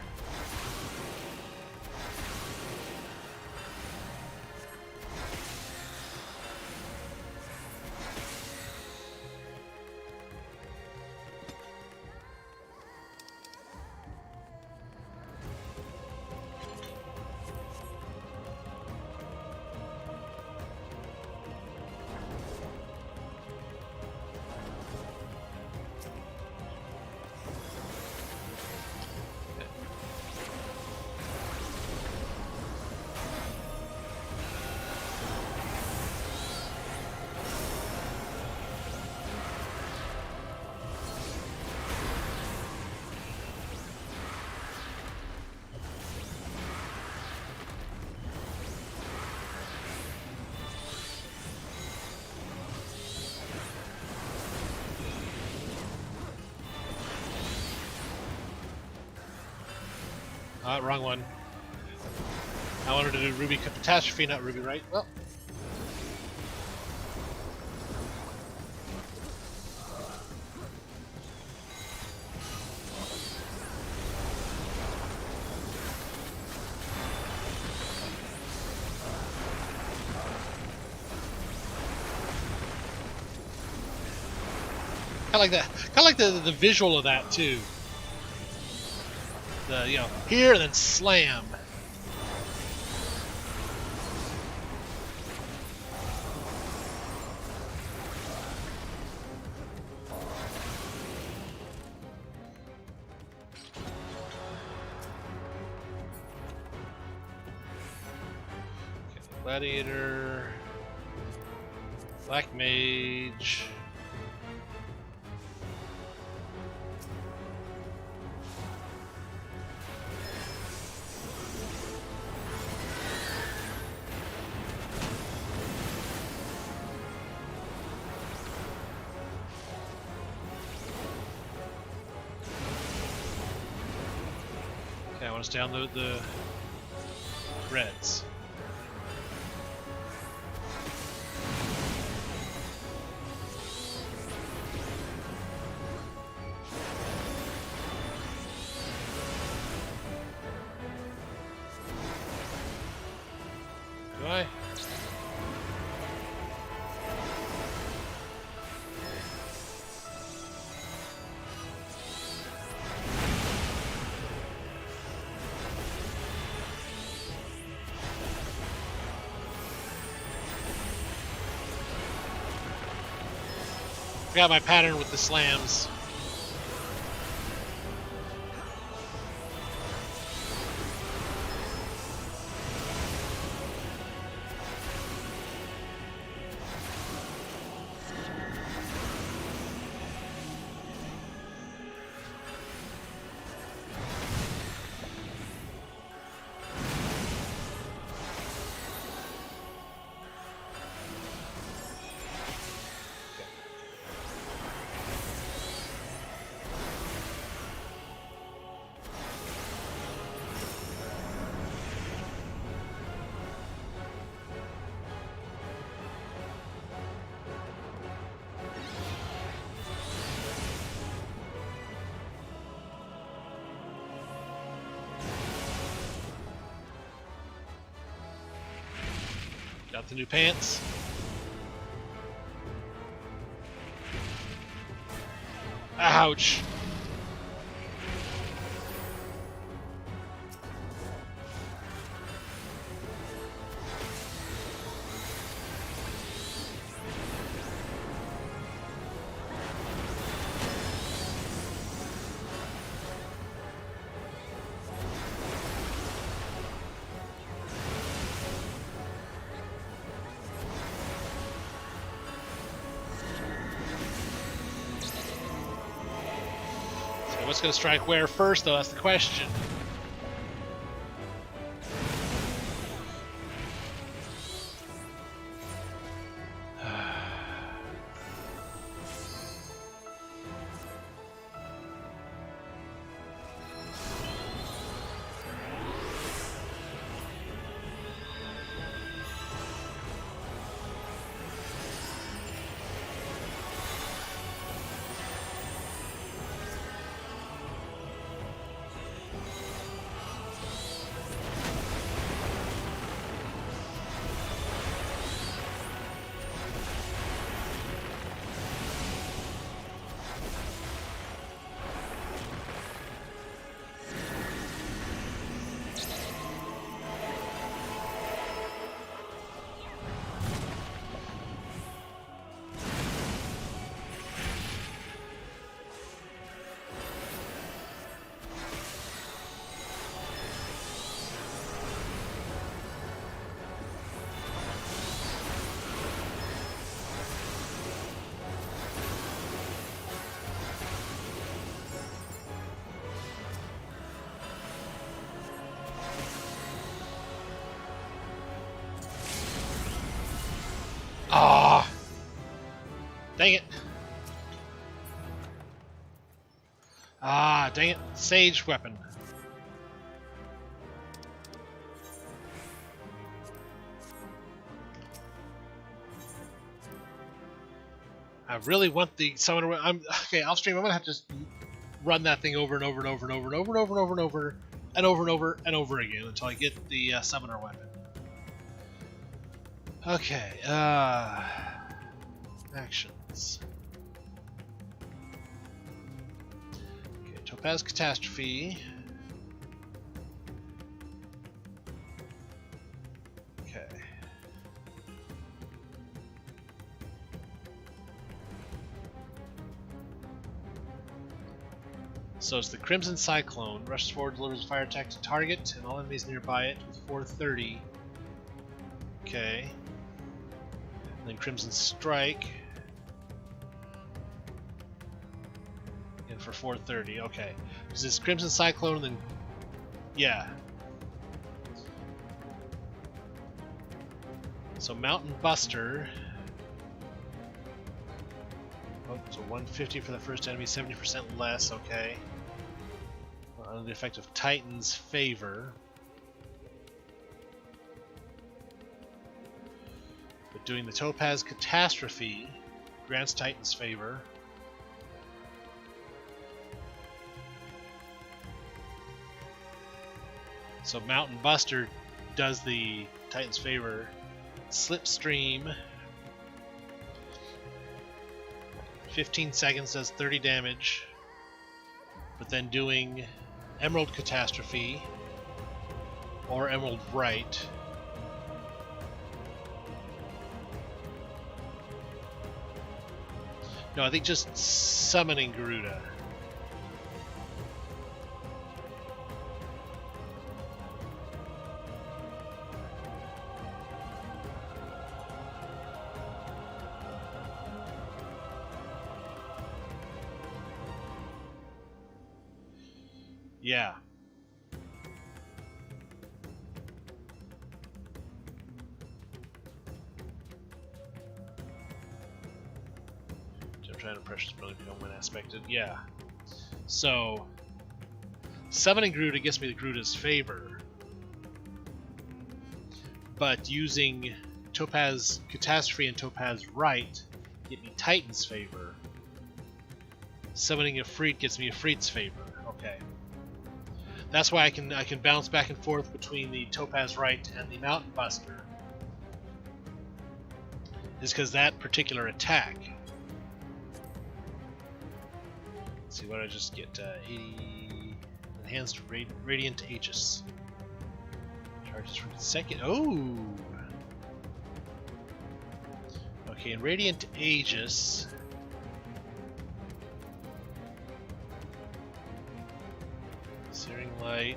Wrong one. I wanted to do Ruby Catastrophe, not Ruby Right. Well. Kind of like that. Kind of like the visual of that too. You know, here and then slam. Okay, Gladiator, Black Mage. I want us to download the reds. Do I? Forgot my pattern with the slams. Got the new pants. Ouch! What's going to strike where first, though? That's the question. Ah! Dang it! Ah, dang it! Sage weapon. I really want the summoner. I'm okay. Off stream, I'm gonna have to just run that thing over and over and over and over and over and over and over and over and over and over and over again until I get the summoner weapon. Okay. Actions. Okay, Topaz Catastrophe. Okay. So it's the Crimson Cyclone. Rushes forward, delivers a fire attack to target and all enemies nearby it with 430. Okay. And then Crimson Strike. Again for 430. Okay. Because it's Crimson Cyclone and then... Yeah. So Mountain Buster. Oh, so 150 for the first enemy, 70% less. Okay. Under the effect of Titan's Favor. But doing the Topaz Catastrophe grants Titan's Favor. So Mountain Buster does the Titan's Favor. Slipstream. 15 seconds does 30 damage. But then doing Emerald Catastrophe or Emerald Right. No, I think just summoning Garuda. Yeah. I'm trying to pressure really become when aspected. Yeah. So summoning Garuda gets me the Garuda's Favor. But using Topaz Catastrophe and Topaz Right get me Titan's Favor. Summoning Ifrit gets me Ifrit's Favor. Okay. That's why I can bounce back and forth between the Topaz Right and the Mountain Buster. is because that particular attack. Let's see what I just get. 80 enhanced radiant Aegis. Charges for second. Oh. Okay, and radiant Aegis.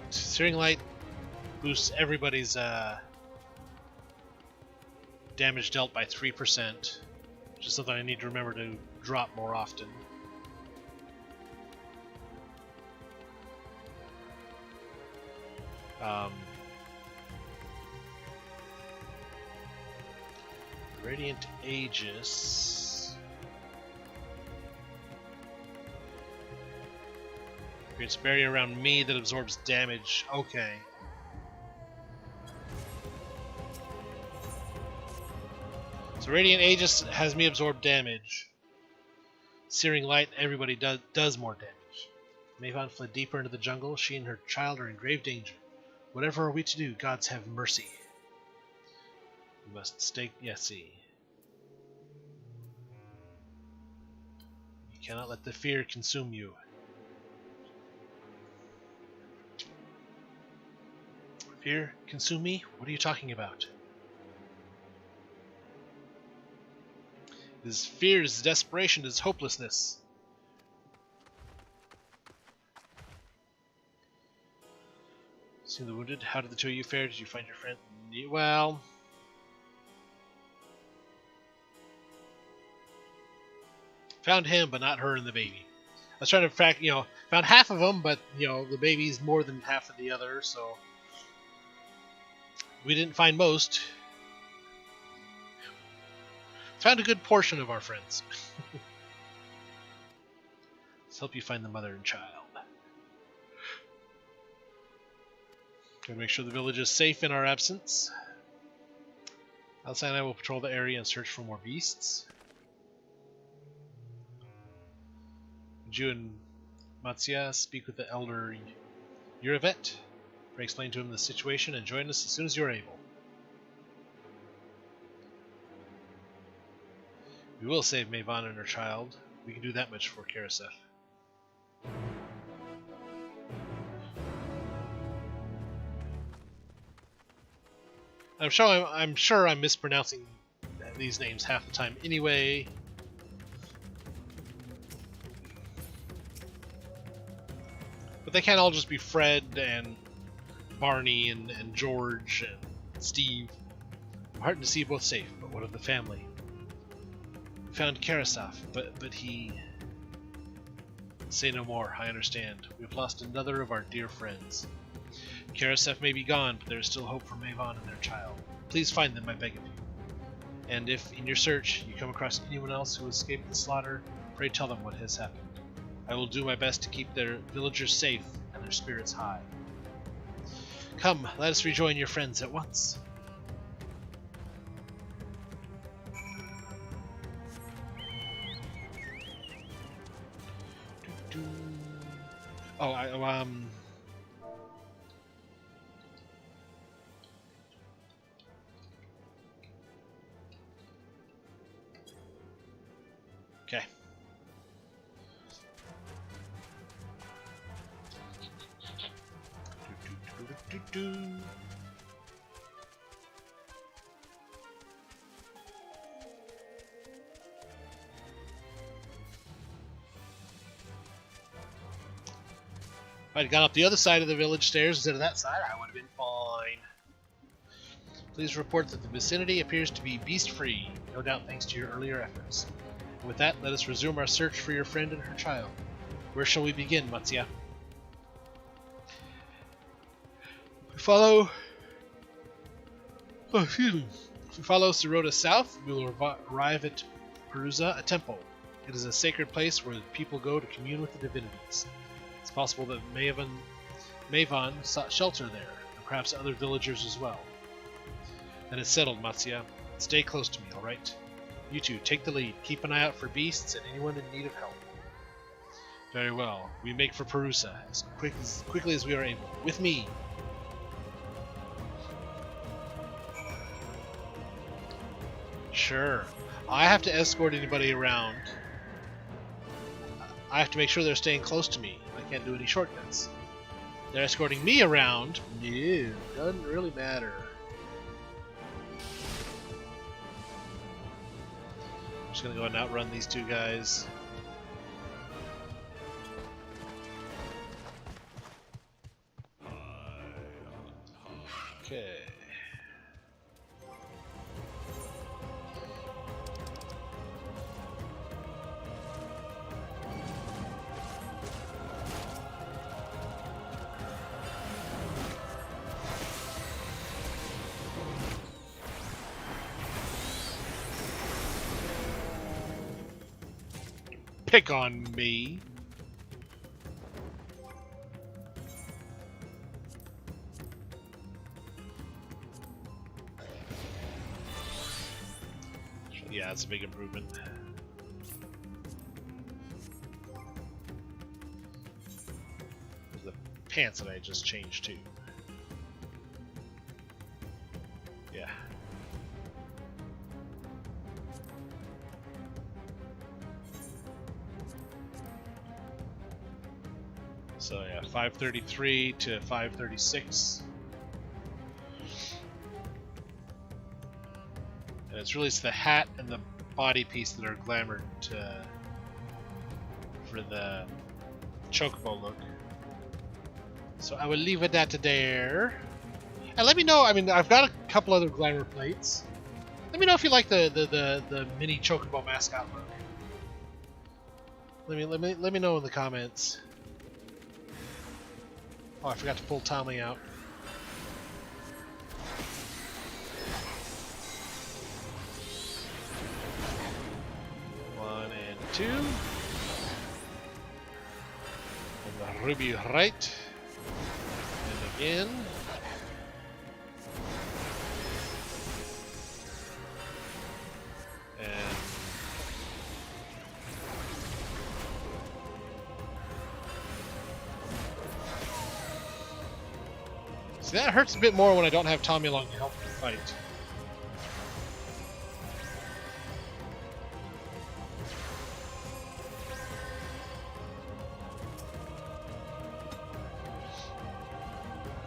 Searing light boosts everybody's damage dealt by 3%, which is something I need to remember to drop more often. Radiant Aegis creates a barrier around me that absorbs damage. Okay. So Radiant Aegis has me absorb damage. Searing Light, everybody does more damage. Maven fled deeper into the jungle. She and her child are in grave danger. Whatever are we to do? Gods have mercy. We must stay. Yeah, see. You cannot let the fear consume you. Fear consume me? What are you talking about? His fear, his desperation, his hopelessness. Seeing the wounded, how did the two of you fare? Did you find your friend? Well, found him, but not her and the baby. I was trying to found half of them, but the baby's more than half of the other, so we didn't find most. Found a good portion of our friends. Let's help you find the mother and child. Gotta make sure the village is safe in our absence. Outside, I will patrol the area and search for more beasts. Would you and Matsya speak with the elder Uravet? Pray explain to him the situation and join us as soon as you're able. We will save Maven and her child. We can do that much for Karasef. I'm sure I'm mispronouncing these names half the time anyway. But they can't all just be Fred and Barney and George and Steve. I'm heartened to see you both safe, but what of the family? We found Karasef, but he... Say no more, I understand. We've lost another of our dear friends. Karasef may be gone, but there is still hope for Maven and their child. Please find them, I beg of you. And if, in your search, you come across anyone else who escaped the slaughter, pray tell them what has happened. I will do my best to keep their villagers safe and their spirits high. Come, let us rejoin your friends at once. Oh, okay. If I'd gone up the other side of the village stairs instead of that side, I would have been fine. Please report that the vicinity appears to be beast-free, no doubt thanks to your earlier efforts. And with that, let us resume our search for your friend and her child. Where shall we begin, Matsya? If we follow Sirota south, we will arrive at Perusa, a temple. It is a sacred place where people go to commune with the divinities. It's possible that Maven sought shelter there, and perhaps other villagers as well. Then it's settled, Matsya. Stay close to me, alright? You two, take the lead. Keep an eye out for beasts and anyone in need of help. Very well. We make for Perusa as quickly as we are able. With me! Sure. I have to escort anybody around. I have to make sure they're staying close to me. I can't do any shortcuts. They're escorting me around. No, doesn't really matter. I'm just gonna go and outrun these two guys. Okay. Pick on me. Yeah, it's a big improvement. The pants that I just changed to. Yeah. So yeah, 533 to 536. And it's really the hat and the body piece that are glamored for the chocobo look. So I will leave it at there. And let me know, I mean, I've got a couple other glamour plates. Let me know if you like the mini chocobo mascot look. Let me know in the comments. Oh, I forgot to pull Tommy out. One and two. And the ruby right. And again. And see, that hurts a bit more when I don't have Tommy along to help me fight.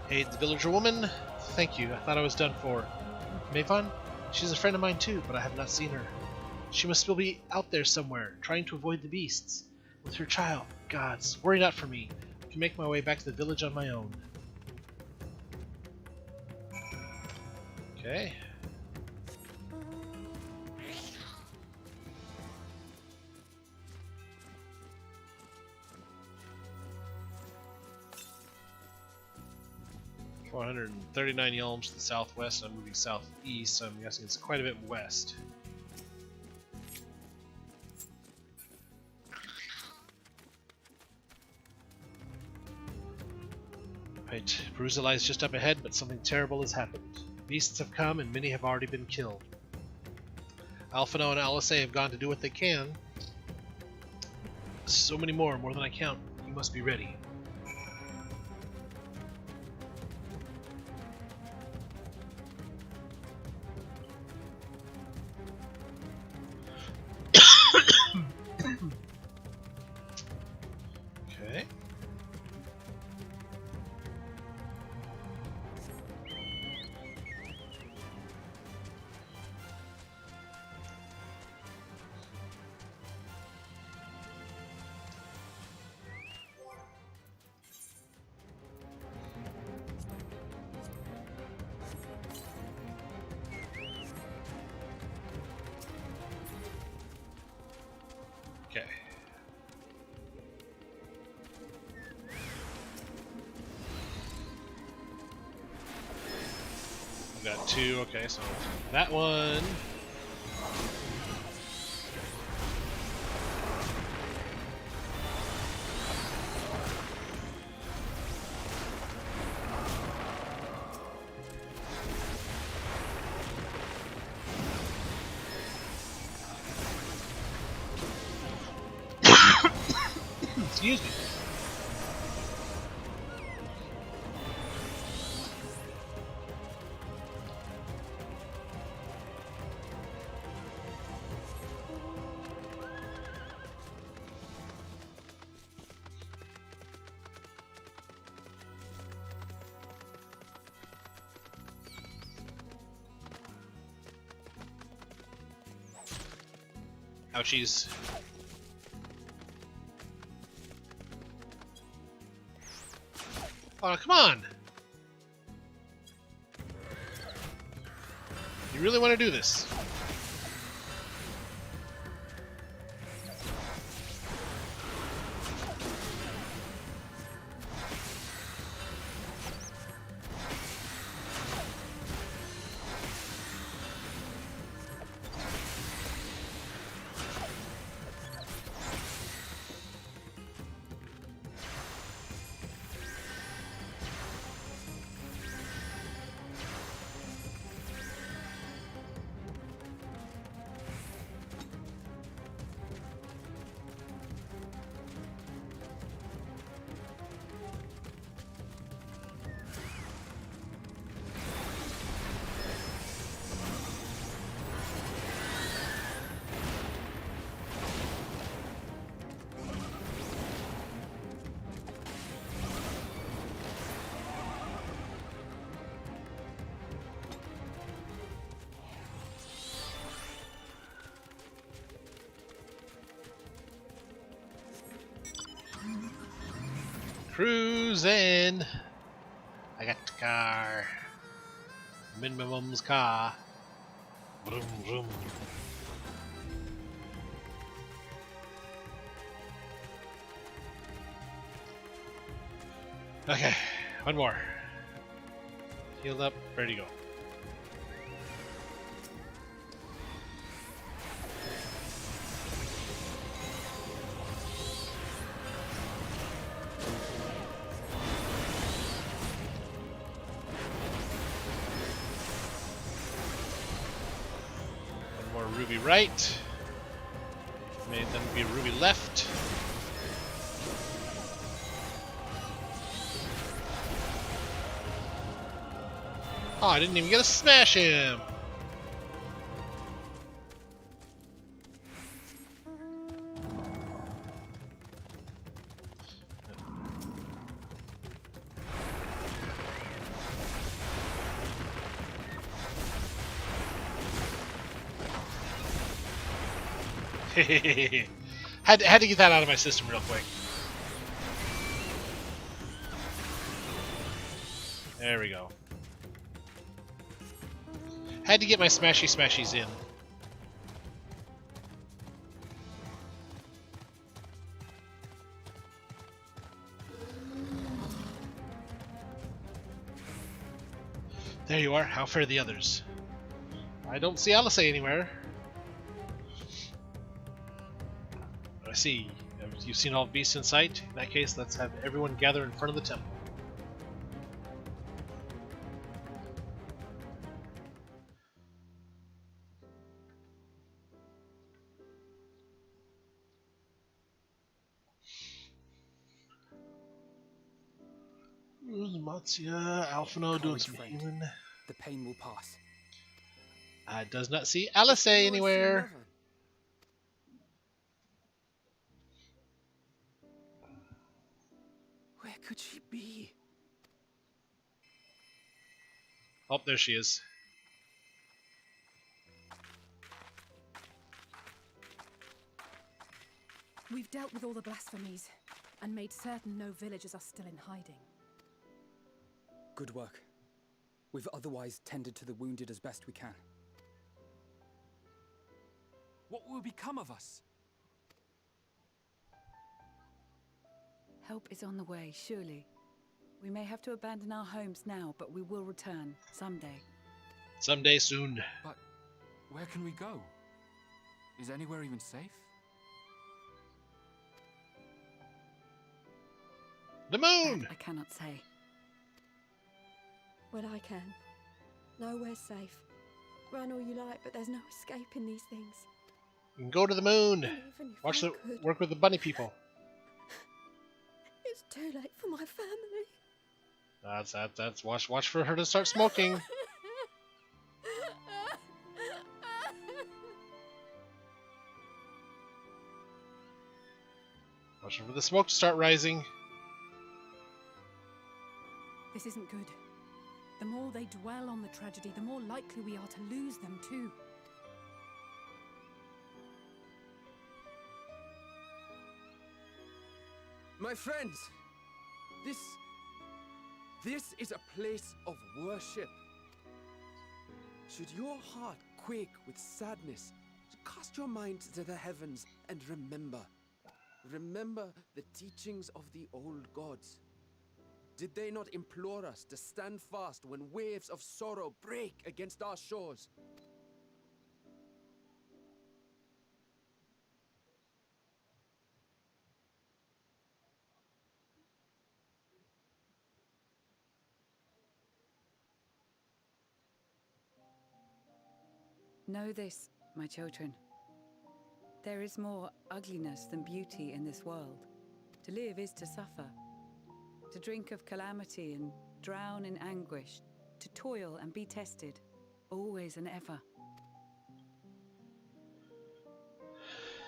Hey, the villager woman. Thank you. I thought I was done for. Mayvon? She's a friend of mine too, but I have not seen her. She must still be out there somewhere, trying to avoid the beasts. With her child. Gods, worry not for me. I can make my way back to the village on my own. Okay. $439 yalms to the southwest. I'm moving southeast, so I'm guessing it's quite a bit west. Right, Bruza lies just up ahead, but something terrible has happened. Beasts have come, and many have already been killed. Alphino and Alice have gone to do what they can. So many more than I count. You must be ready. Okay. Okay. I've got two, okay, so that one. Excuse me. Ouchies. Oh, come on! You really want to do this? Cruising. I got the car. Minimum's car. Vroom, vroom. Okay, one more. Healed up, ready to go. Ruby right. May then be a ruby left. Oh, I didn't even get to smash him. had to get that out of my system real quick. There we go. Had to get my smashies in. There you are. How fare the others? I don't see Alice anywhere. I see. You've seen all beasts in sight. In that case, let's have everyone gather in front of the temple. Matsya, Alphino doing some healing. The pain will pass. I does not see Alice anywhere. Where could she be? Oh, there she is. We've dealt with all the blasphemies and made certain no villagers are still in hiding. Good work. We've otherwise tended to the wounded as best we can. What will become of us? Help is on the way, surely. We may have to abandon our homes now, but we will return someday. Someday soon. But where can we go? Is anywhere even safe? The moon! That I cannot say. Well, I can. Nowhere's safe. Run all you like, but there's no escaping these things. You can go to the moon. And even if Watch I the could, work with the bunny people. it's too late for my family. That's watch for her to start smoking. Watch for the smoke to start rising. This isn't good. The more they dwell on the tragedy, the more likely we are to lose them too. My friends, this is a place of worship. Should your heart quake with sadness, cast your mind to the heavens and remember. Remember the teachings of the old gods. Did they not implore us to stand fast when waves of sorrow break against our shores? Know this, my children. There is more ugliness than beauty in this world. To live is to suffer. To drink of calamity and drown in anguish. To toil and be tested, always and ever.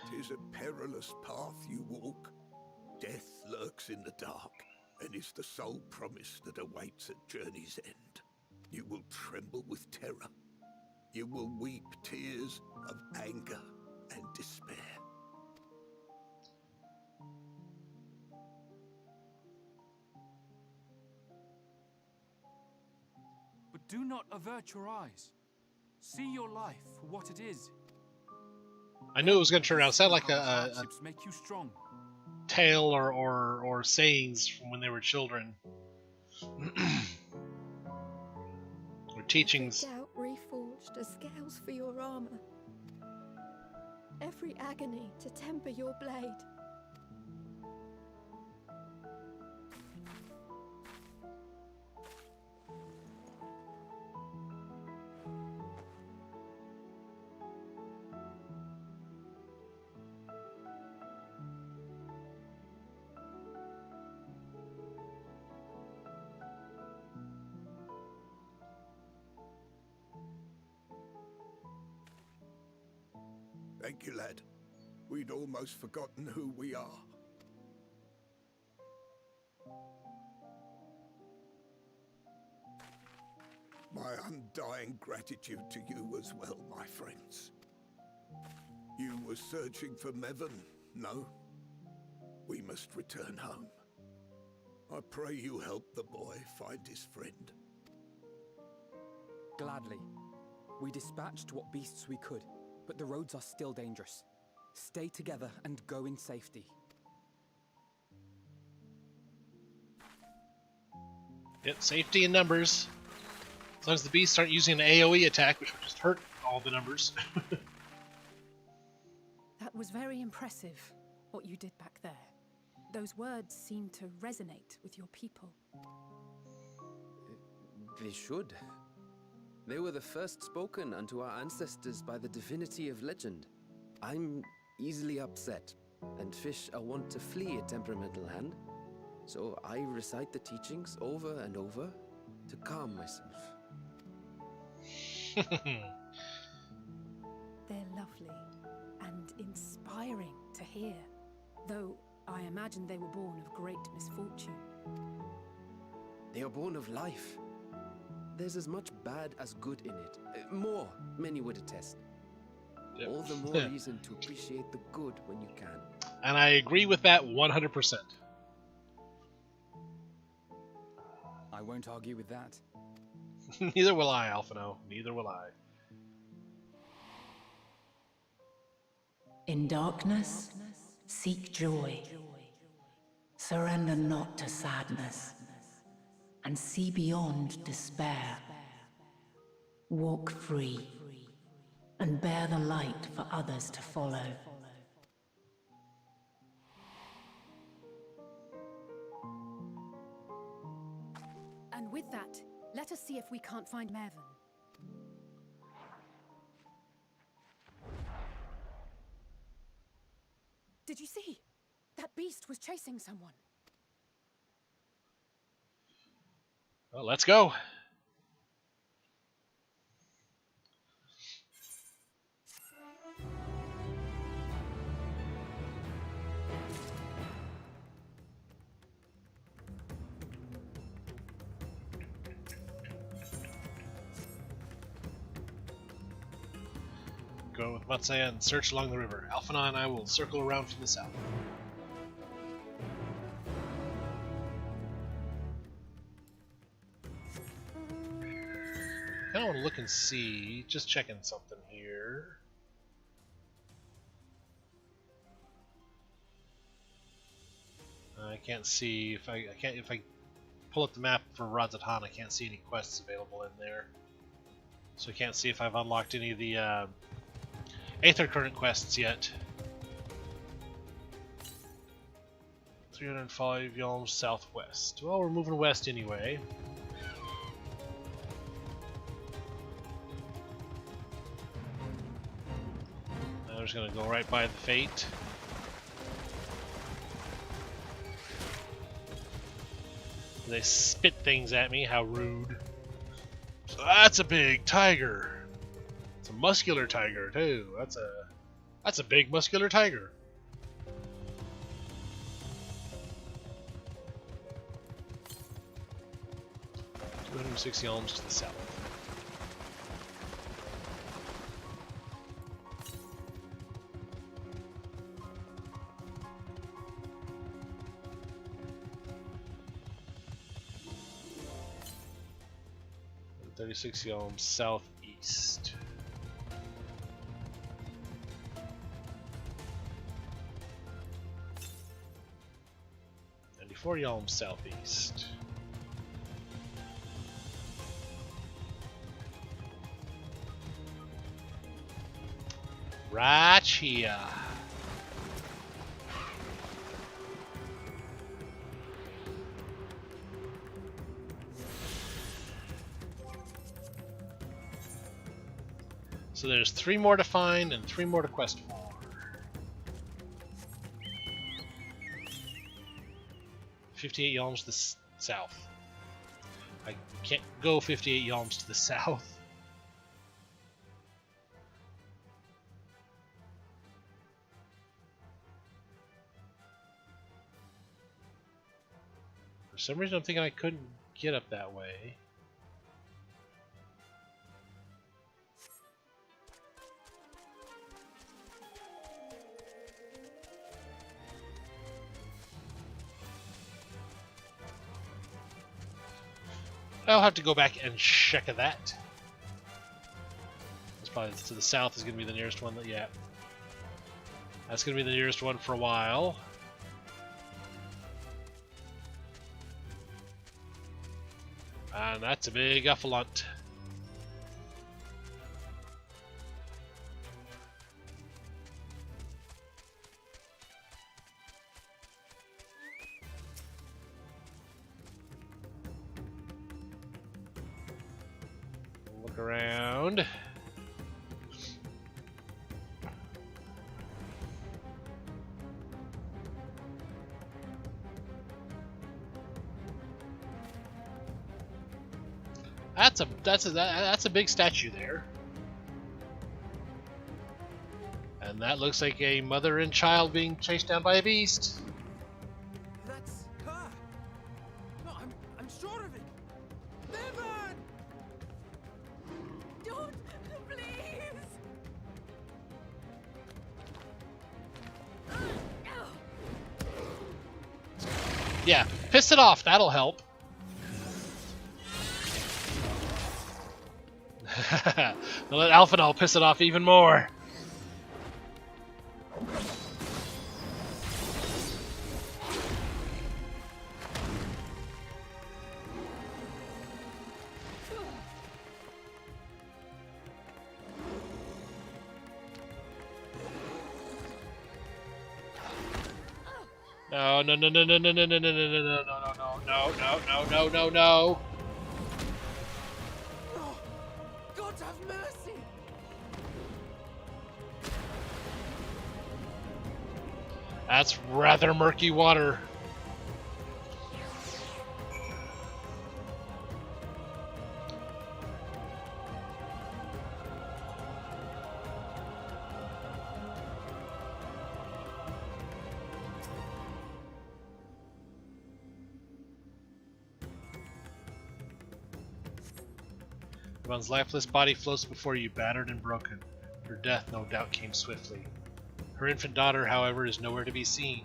'Tis a perilous path you walk. Death lurks in the dark, and is the sole promise that awaits at journey's end. You will tremble with terror. You will weep tears of anger and despair. But do not avert your eyes. See your life for what it is. I knew it was going to turn around. It sounded like a hardships make you strong. tale or sayings from when they were children. Or teachings. Every doubt reforged as scales for your armor. Every agony to temper your blade. Thank you, lad. We'd almost forgotten who we are. My undying gratitude to you as well, my friends. You were searching for Mevon, no? We must return home. I pray you help the boy find his friend. Gladly. We dispatched what beasts we could, but the roads are still dangerous. Stay together and go in safety. Yep, safety in numbers. As long as the beasts aren't using an AoE attack, which would just hurt all the numbers. That was very impressive, what you did back there. Those words seem to resonate with your people. They should. They were the first spoken unto our ancestors by the divinity of legend. I'm easily upset, and fish are wont to flee a temperamental hand. So I recite the teachings over and over to calm myself. They're lovely and inspiring to hear, though I imagine they were born of great misfortune. They are born of life. There's as much bad as good in it. More, many would attest. Yep. All the more reason to appreciate the good when you can. And I agree with that 100%. I won't argue with that. Neither will I, Alphino. Neither will I. In darkness, seek joy. Surrender not to sadness, and see beyond despair. Walk free, and bear the light for others to follow. And with that, let us see if we can't find Mevon. Did you see? That beast was chasing someone. Well, let's go. Go with Matsya and search along the river. Alphina and I will circle around from the south. kind of want to look and see. Just checking something here. I can't see if I pull up the map for Razatan. I can't see any quests available in there, so I can't see if I've unlocked any of the Aether Current quests yet. 305 yalms southwest. Well, we're moving west anyway. I'm just gonna go right by the Fate. They spit things at me, how rude. So that's a big tiger. It's a muscular tiger too. That's a big muscular tiger. $260 yalms to the south. And 36 yalms southeast. $94 yalms southeast. Right here. So there's 3 more to find and 3 more to quest for. 58 yalms to the south. I can't go 58 yalms to the south. For some reason I'm thinking I couldn't get up that way. I'll have to go back and check that. It's probably to the south is going to be the nearest one. Yeah. That's going to be the nearest one for a while. And that's a big Uffalont. Look around. That's a big statue there. And that looks like a mother and child being chased down by a beast. That's her. No, I'm sure of it. Bevan! Don't, please! Yeah, piss it off. That'll help. Let Alphanol piss it off even more. No, no, no, no, no, no, no, no, no, no, no, no, no, no, no, no, no, no. God have mercy! That's rather murky water. One's lifeless body floats before you, battered and broken. Her death no doubt came swiftly. Her infant daughter, however, is nowhere to be seen.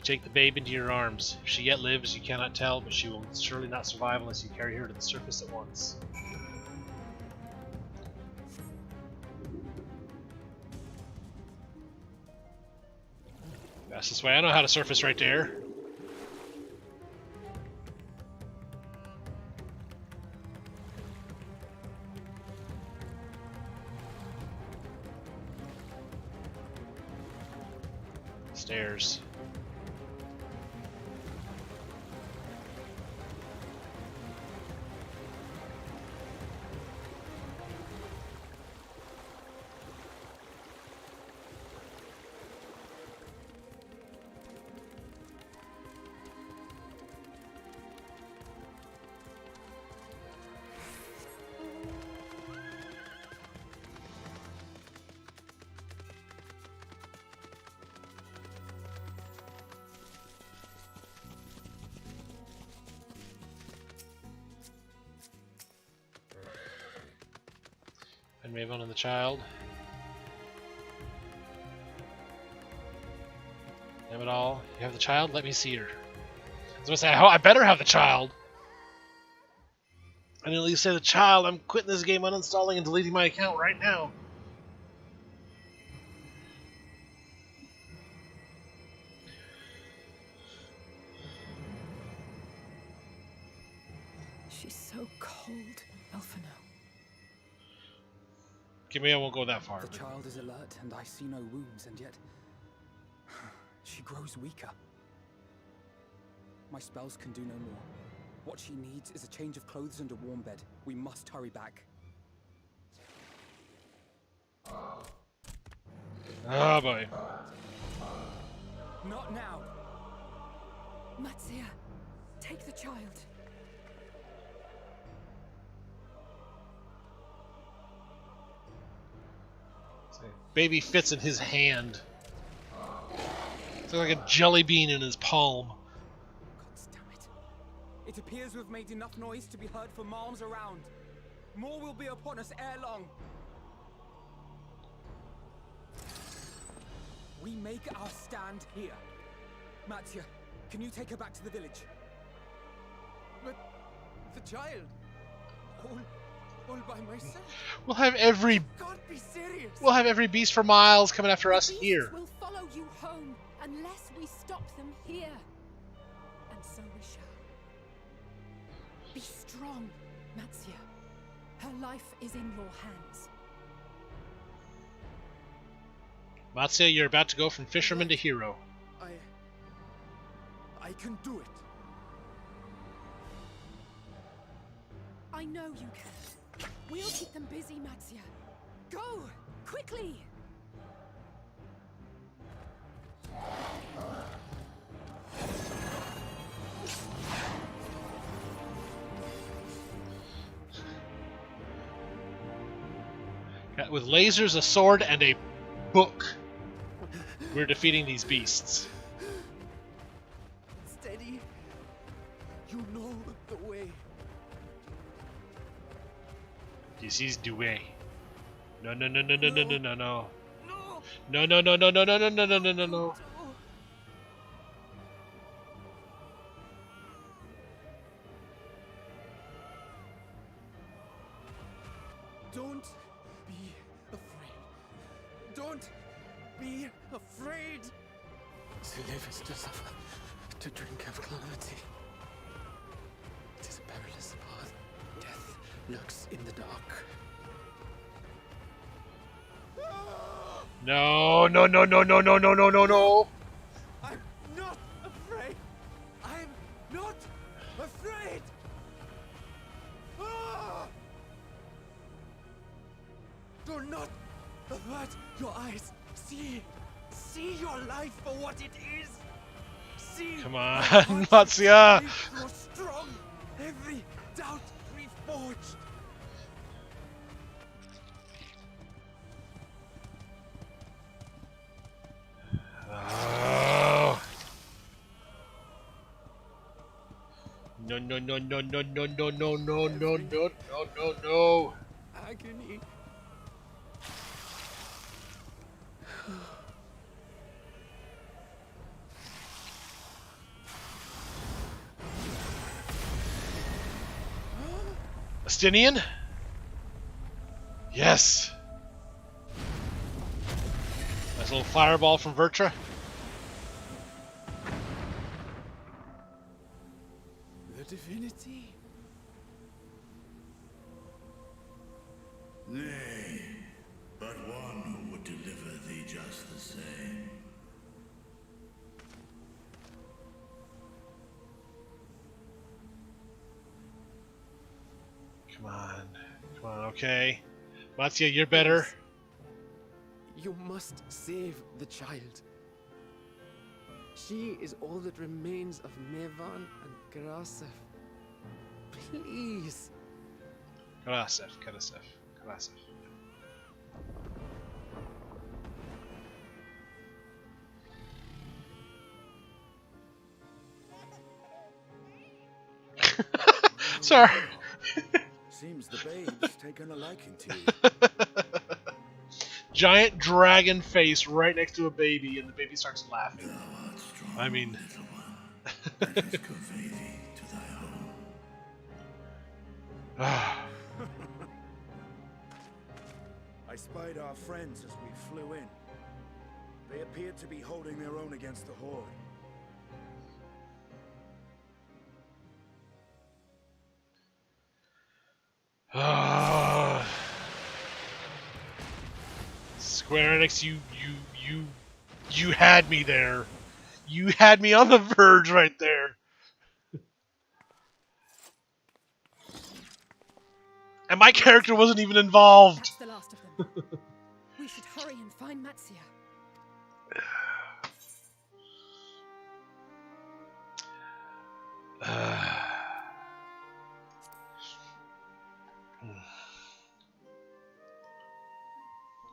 You take the babe into your arms. If she yet lives, you cannot tell, but she will surely not survive unless you carry her to the surface at once. Fastest way I know how to surface right there. Stairs. And Raven and the child. Have it all. You have the child? Let me see her. I was gonna say, I better have the child. And at least say the child, I'm quitting this game, uninstalling and deleting my account right now. She's so cold, Elfino. Give me, I won't go that far. The child is alert, and I see no wounds, and yet she grows weaker. My spells can do no more. What she needs is a change of clothes and a warm bed. We must hurry back. Oh boy. Not now. Matsya, take the child. Baby fits in his hand. It's like a jelly bean in his palm. God damn it. It appears we've made enough noise to be heard for miles around. More will be upon us ere long. We make our stand here. Matsya, can you take her back to the village? But the child, all by myself. We'll have every Can't be serious. We'll have every beast for miles coming after us here. We'll follow you home unless we stop them here. And so we shall. Be strong, Matsya. Her life is in your hands. Matsya, you're about to go from fisherman to hero. I can do it. I know you can. We'll keep them busy, Matsya. Go! Quickly! With lasers, a sword, and a book, we're defeating these beasts. Steady. You know the way. This is the way. No, no, no, no, no, no, no, no, no. No. No, no, no, no, no, no, no, no, no, no, no, no. Don't be afraid. Don't be afraid. To live is to suffer, to drink of calamity. It is a perilous path. Death lurks in the dark. No, no, no, no, no, no, no, no, no, no. I'm not afraid. I'm not afraid. Ah! Do not avert your eyes. See your life for what it is. See. Come on, Matsya. You're strong. Every doubt reforged. Oh. No, no, no, no, no, no, no, no, no, no, no, no, no. Agony. Estinian? Yes! Nice little fireball from Vertra. The divinity? Nay, but one who would deliver thee just the same. Come on. Come on, okay. Matsya, you're better. You must save the child. She is all that remains of Mevan and Karasef. Please. Karasef. Sorry. Seems the babe's taken a liking to you. Giant dragon face right next to a baby, and the baby starts laughing. I mean... Let us convey thee to thy home. I spied our friends as we flew in. They appeared to be holding their own against the Horde. Square Enix, you had me there. You had me on the verge right there. And my character wasn't even involved. That's the last of them. We should hurry and find Matsya.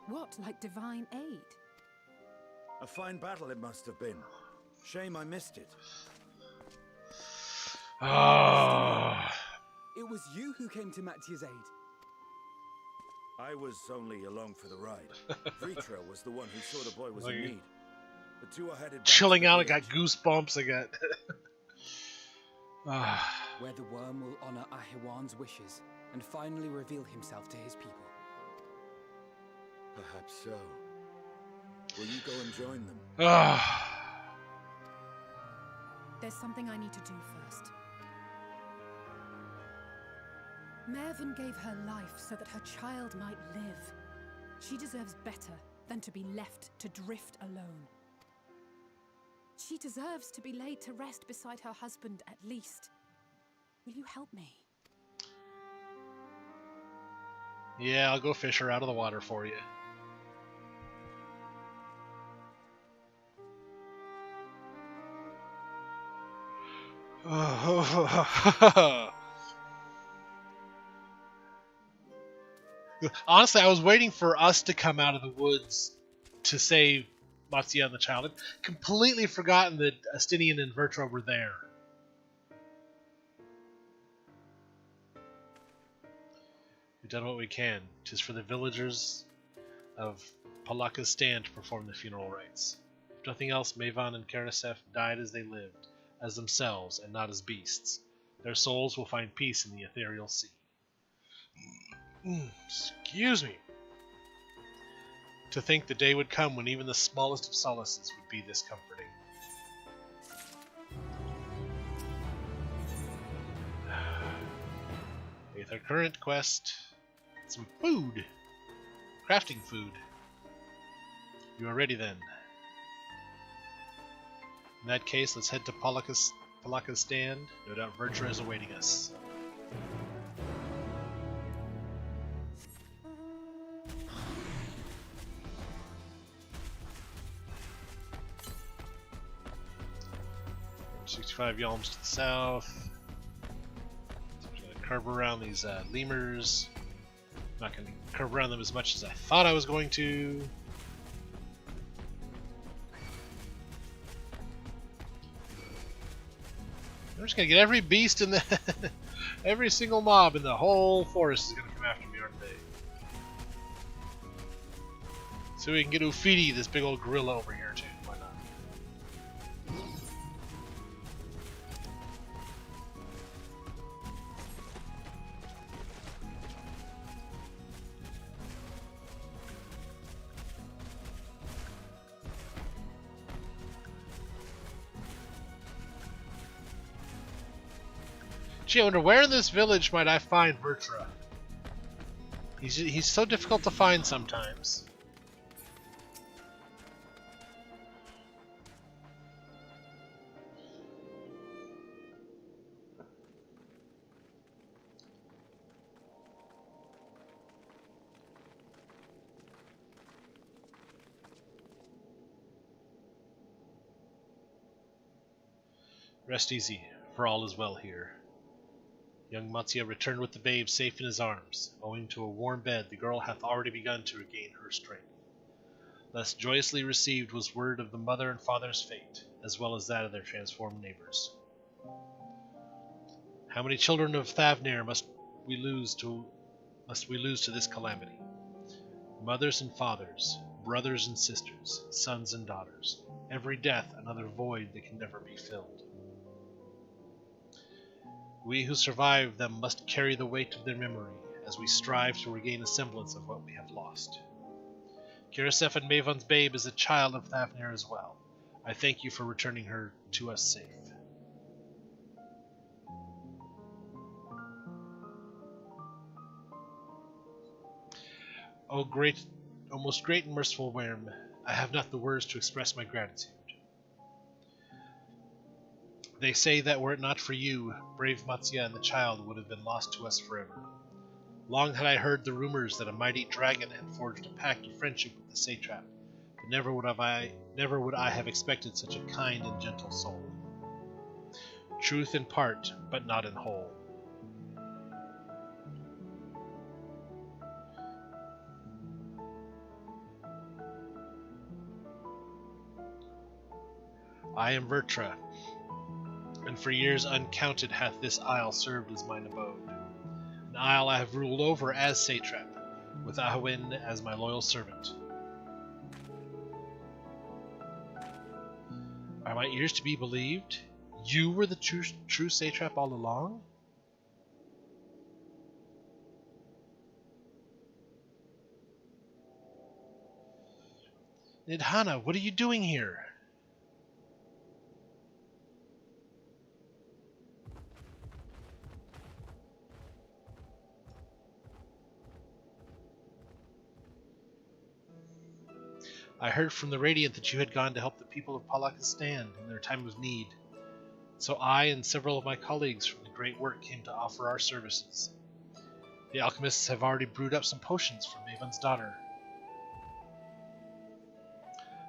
What, like divine aid? A fine battle it must have been. Shame I missed it. It was you who came to Matsya's aid. I was only along for the ride. Vritra was the one who saw the boy was in need. The two are headed back chilling to the out, I got village. goosebumps, I got... Where the worm will honor Ahiwan's wishes and finally reveal himself to his people. Perhaps so. Will you go and join them? There's something I need to do first. Mervyn gave her life so that her child might live. She deserves better than to be left to drift alone. She deserves to be laid to rest beside her husband at least. Will you help me? Yeah, I'll go fish her out of the water for you. Honestly, I was waiting for us to come out of the woods to save Matsya and the child. I'd completely forgotten that Estinian and Vertra were there. We've done what we can. 'Tis for the villagers of Palaka's stand to perform the funeral rites. If nothing else, Mavan and Karasef died as they lived, as themselves and not as beasts. Their souls will find peace in the ethereal sea. Excuse me. To think the day would come when even the smallest of solaces would be this comforting. With our current quest, some food. Crafting food. You are ready then. In that case, let's head to Palaka's stand. No doubt Vertra is awaiting us. $65 yalms to the south. So I'm going to curve around these lemurs. I'm not going to curve around them as much as I thought I was going to. I'm just going to get every beast in the... every single mob in the whole forest is going to come after me, aren't they? So we can get Ufidi, this big old gorilla over here too. Why not? Gee, I wonder where in this village might I find Vertra? He's so difficult to find sometimes. Rest easy, for all is well here. Young Matsya returned with the babe safe in his arms. Owing to a warm bed, the girl hath already begun to regain her strength. Thus joyously received was word of the mother and father's fate, as well as that of their transformed neighbors. How many children of Thavnir must we lose to this calamity? Mothers and fathers, brothers and sisters, sons and daughters. Every death another void that can never be filled. We who survive them must carry the weight of their memory as we strive to regain a semblance of what we have lost. Kirisef and Mavon's babe is a child of Thavnir as well. I thank you for returning her to us safe. O most great and merciful Worm, I have not the words to express my gratitude. They say that were it not for you, brave Matsya and the child would have been lost to us forever. Long had I heard the rumors that a mighty dragon had forged a pact of friendship with the satrap, but never would I have expected such a kind and gentle soul. Truth in part, but not in whole. I am Vertra, and for years uncounted hath this isle served as mine abode. An isle I have ruled over as satrap, with Ahwin as my loyal servant. Are my ears to be believed? You were the true satrap all along? Nidhana, what are you doing here? I heard from the Radiant that you had gone to help the people of Palakistan in their time of need. So I and several of my colleagues from the great work came to offer our services. The alchemists have already brewed up some potions for Maven's daughter.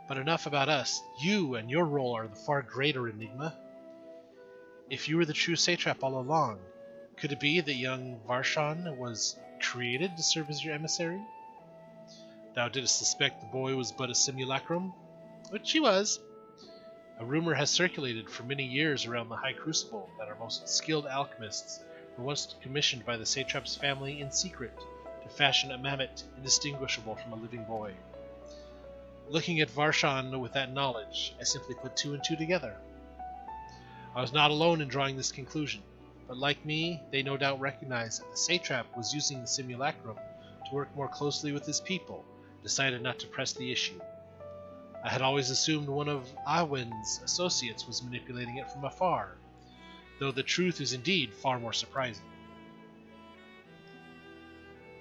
But enough about us. You and your role are the far greater enigma. If you were the true satrap all along, could it be that young Varshan was created to serve as your emissary? Thou didst suspect the boy was but a simulacrum? Which he was. A rumor has circulated for many years around the High Crucible that our most skilled alchemists were once commissioned by the satrap's family in secret to fashion a mammoth indistinguishable from a living boy. Looking at Varshan with that knowledge, I simply put two and two together. I was not alone in drawing this conclusion, but like me, they no doubt recognized that the satrap was using the simulacrum to work more closely with his people, decided not to press the issue. I had always assumed one of Ahwin's associates was manipulating it from afar, though the truth is indeed far more surprising.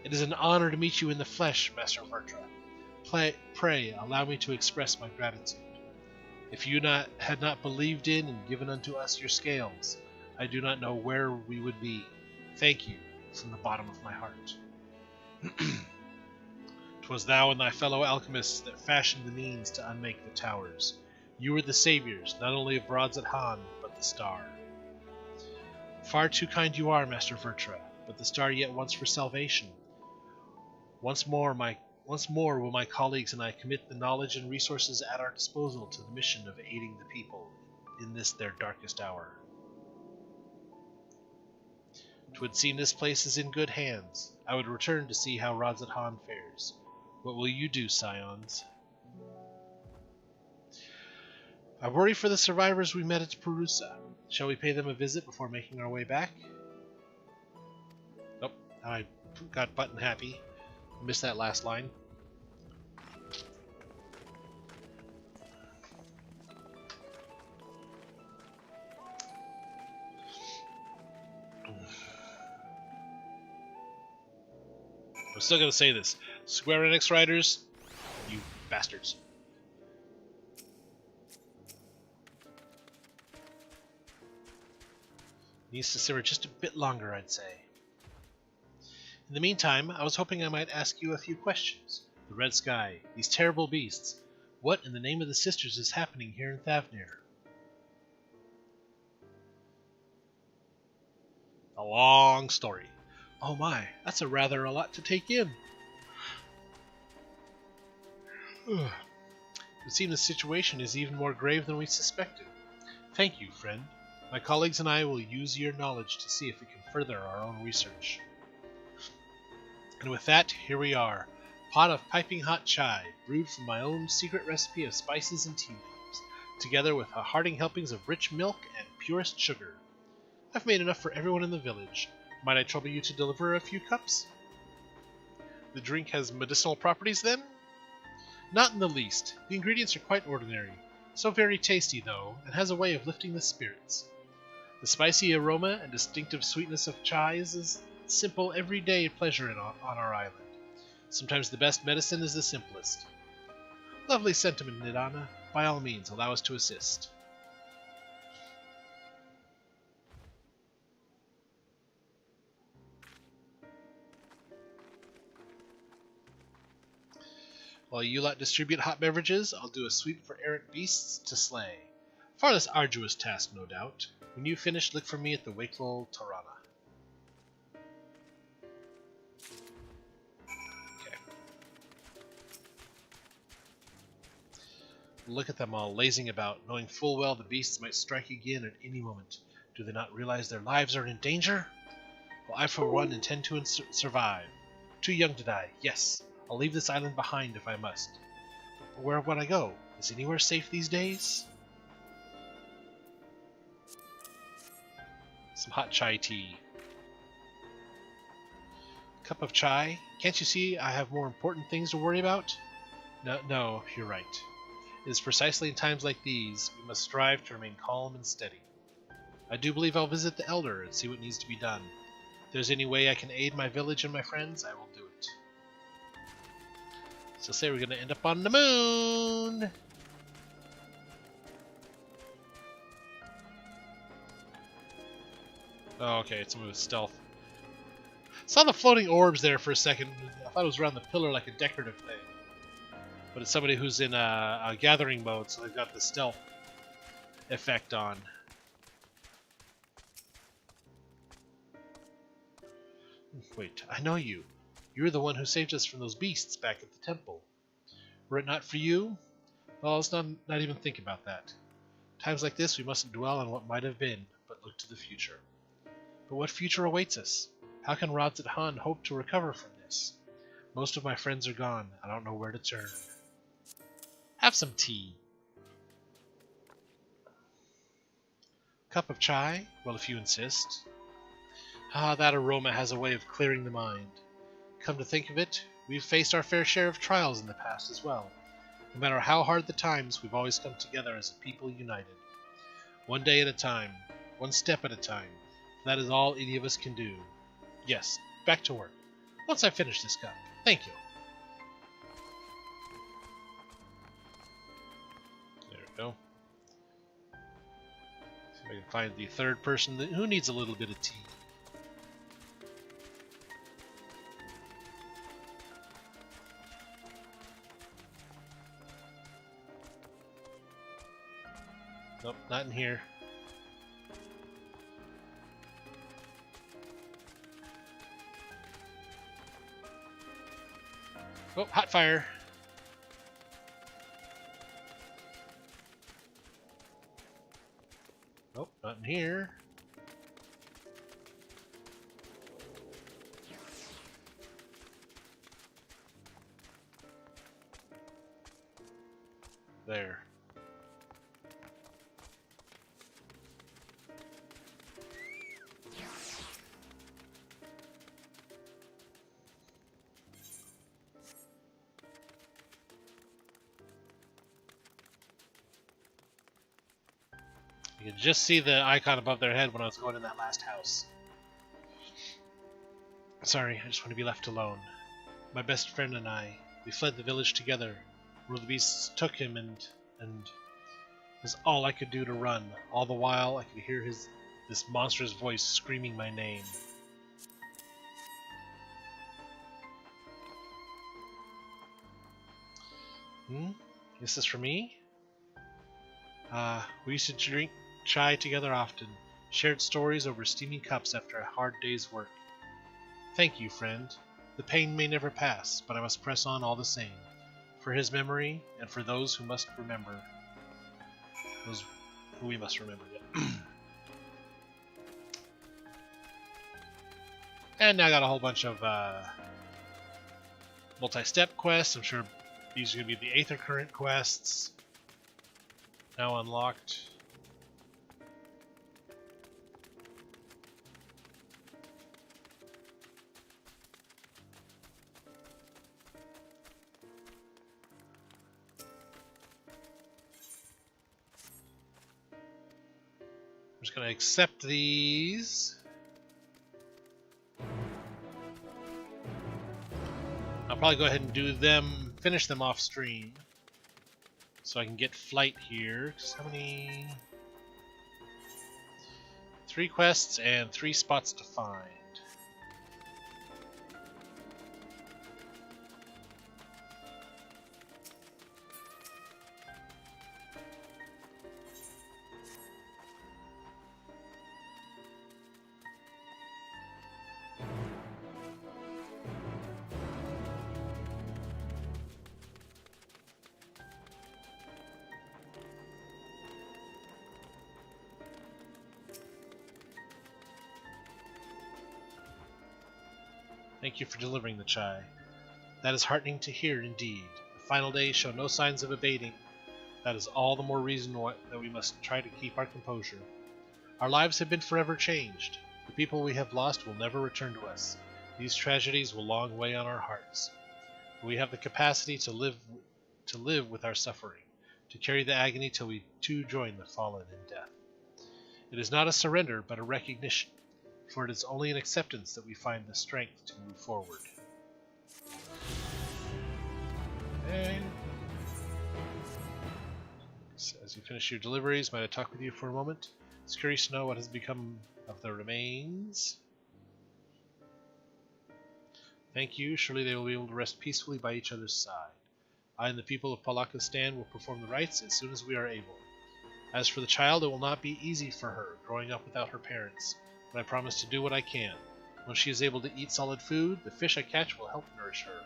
It is an honor to meet you in the flesh, Master Vertra. Pray, allow me to express my gratitude. If you had not believed in and given unto us your scales, I do not know where we would be. Thank you from the bottom of my heart. 'Twas thou and thy fellow alchemists that fashioned the means to unmake the towers. You were the saviors, not only of Broads-at-Han, but the star. Far too kind you are, Master Vertra, but the star yet wants for salvation. Once more will my colleagues and I commit the knowledge and resources at our disposal to the mission of aiding the people in this their darkest hour. 'Twould seem this place is in good hands. I would return to see how Broads-at-Han fares. What will you do, Scions? I worry for the survivors we met at Perusa. Shall we pay them a visit before making our way back? Nope, I got button happy. Missed that last line. I'm still gonna say this. Square Enix writers, you bastards. Needs to simmer just a bit longer, I'd say. In the meantime, I was hoping I might ask you a few questions. The red sky, these terrible beasts. What in the name of the sisters is happening here in Thavnir? A long story. Oh my, that's a rather a lot to take in. It would seem the situation is even more grave than we suspected. Thank you, friend. My colleagues and I will use your knowledge to see if we can further our own research. And with that, here we are. Pot of piping hot chai, brewed from my own secret recipe of spices and tea leaves, together with a hearty helpings of rich milk and purest sugar. I've made enough for everyone in the village. Might I trouble you to deliver a few cups? The drink has medicinal properties, then? Not in the least. The ingredients are quite ordinary. So very tasty, though, and has a way of lifting the spirits. The spicy aroma and distinctive sweetness of chai is a simple, everyday pleasure on our island. Sometimes the best medicine is the simplest. Lovely sentiment, Nidana. By all means, allow us to assist. While you lot distribute hot beverages, I'll do a sweep for errant beasts to slay. Far less arduous task, no doubt. When you've finished, look for me at the Wakeful Tarana. Okay. Look at them all lazing about, knowing full well the beasts might strike again at any moment. Do they not realize their lives are in danger? Well, I for one intend to survive. Too young to die, yes. I'll leave this island behind if I must. But where would I go? Is anywhere safe these days? Some hot chai tea. Cup of chai? Can't you see I have more important things to worry about? No, you're right. It is precisely in times like these we must strive to remain calm and steady. I do believe I'll visit the Elder and see what needs to be done. If there's any way I can aid my village and my friends, I will do it. So say we're going to end up on the moon! Oh, okay, it's with stealth. Saw the floating orbs there for a second. I thought it was around the pillar like a decorative thing. But it's somebody who's in a gathering mode, so they've got the stealth effect on. Wait, I know you. You're the one who saved us from those beasts back at the temple. Were it not for you? Well, let's not even think about that. Times like this, we mustn't dwell on what might have been, but look to the future. But what future awaits us? How can Rods at Han hope to recover from this? Most of my friends are gone. I don't know where to turn. Have some tea. Cup of chai? Well, if you insist. Ah, that aroma has a way of clearing the mind. Come to think of it, we've faced our fair share of trials in the past as well. No matter how hard the times, we've always come together as a people united. One day at a time, one step at a time. That is all any of us can do. Yes, back to work. Once I finish this cup. Thank you. There we go. See if I can find the third person who needs a little bit of tea. Nope, not in here. Oh, hot fire. Nope, not in here. There. You could just see the icon above their head when I was going in that last house. Sorry, I just want to be left alone. My best friend and I, we fled the village together, where the beasts took him, and it was all I could do to run. All the while, I could hear this monstrous voice screaming my name. This is for me? We used to drink chai together often, shared stories over steaming cups after a hard day's work. Thank you, friend. The pain may never pass, but I must press on all the same, for his memory and for those who must remember. Those who we must remember, yeah. And now I got a whole bunch of multi-step quests. I'm sure these are going to be the Aether Current quests. Now unlocked. I'm just going to accept these. I'll probably go ahead and do them, finish them off stream, so I can get flight here. How many? 3 quests and 3 spots to find. Thank you for delivering the chai. That is heartening to hear indeed. The final days show no signs of abating. That is all the more reason that we must try to keep our composure. Our lives have been forever changed. The people we have lost will never return to us. These tragedies will long weigh on our hearts. We have the capacity to live with our suffering, to carry the agony till we too join the fallen in death. It is not a surrender, but a recognition, for it is only in acceptance that we find the strength to move forward. And as you finish your deliveries, might I talk with you for a moment? It's curious to know what has become of the remains. Thank you. Surely they will be able to rest peacefully by each other's side. I and the people of Palakistan will perform the rites as soon as we are able. As for the child, it will not be easy for her, growing up without her parents, but I promise to do what I can. When she is able to eat solid food, the fish I catch will help nourish her.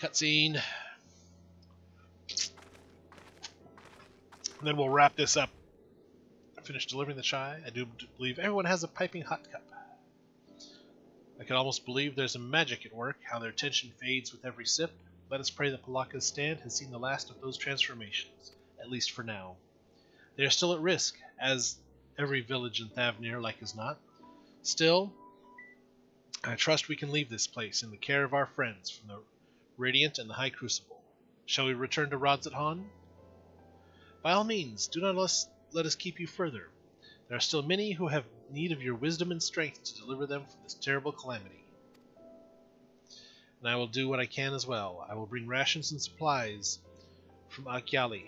Cutscene. And then we'll wrap this up. Finish delivering the chai. I do believe everyone has a piping hot cup. I can almost believe there's a magic at work, how their tension fades with every sip. Let us pray that Palakistan has seen the last of those transformations, at least for now. They are still at risk, as every village in Thavnir, like as not. Still, I trust we can leave this place in the care of our friends from the Radiant and the High Crucible. Shall we return to Rodzathan? By all means, do not let us keep you further. There are still many who have need of your wisdom and strength to deliver them from this terrible calamity. And I will do what I can as well. I will bring rations and supplies from Akyali.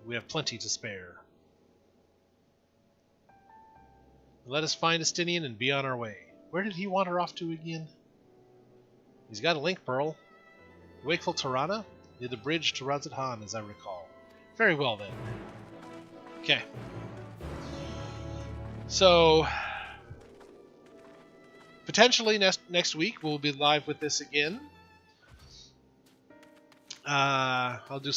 We have plenty to spare. Let us find Estinian and be on our way. Where did he wander off to again? He's got a link pearl. Wakeful Tirana? Near the bridge to Rodzathan, as I recall. Very well then. Okay. So, potentially next week we'll be live with this again. I'll do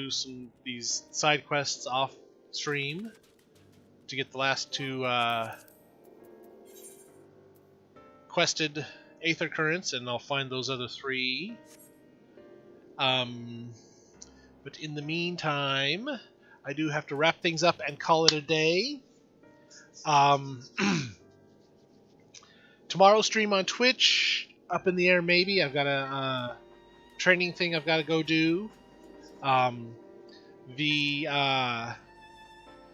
some these side quests off stream to get the last 2 quested Aether Currents, and I'll find those other 3. But in the meantime, I do have to wrap things up and call it a day. Tomorrow's stream on Twitch, up in the air maybe. I've got a training thing I've got to go do.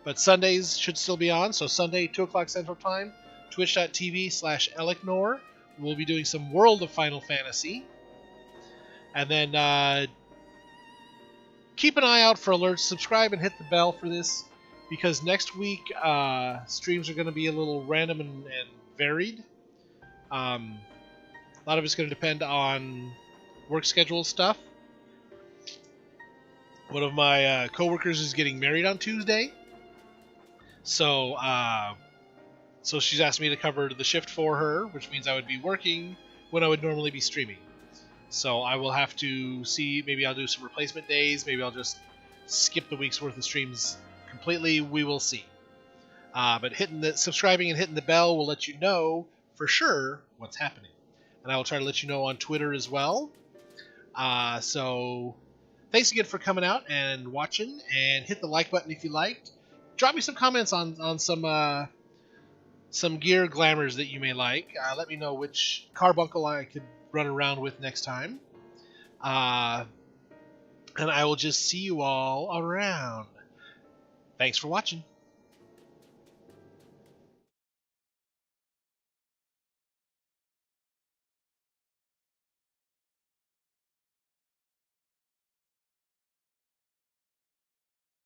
But Sundays should still be on, so Sunday, 2 o'clock Central Time, twitch.tv/Eliknor, we'll be doing some World of Final Fantasy. And then keep an eye out for alerts. Subscribe and hit the bell for this, because next week streams are going to be a little random and varied. A lot of it's going to depend on work schedule stuff. One of my coworkers is getting married on Tuesday, so she's asked me to cover the shift for her, which means I would be working when I would normally be streaming. So I will have to see. Maybe I'll do some replacement days. Maybe I'll just skip the week's worth of streams completely. We will see. But subscribing and hitting the bell will let you know for sure what's happening, and I will try to let you know on Twitter as well. So thanks again for coming out and watching, and hit the like button if you liked. Drop me some comments on some gear glamours that you may like. Let me know which Carbuncle I could run around with next time. And I will just see you all around. Thanks for watching.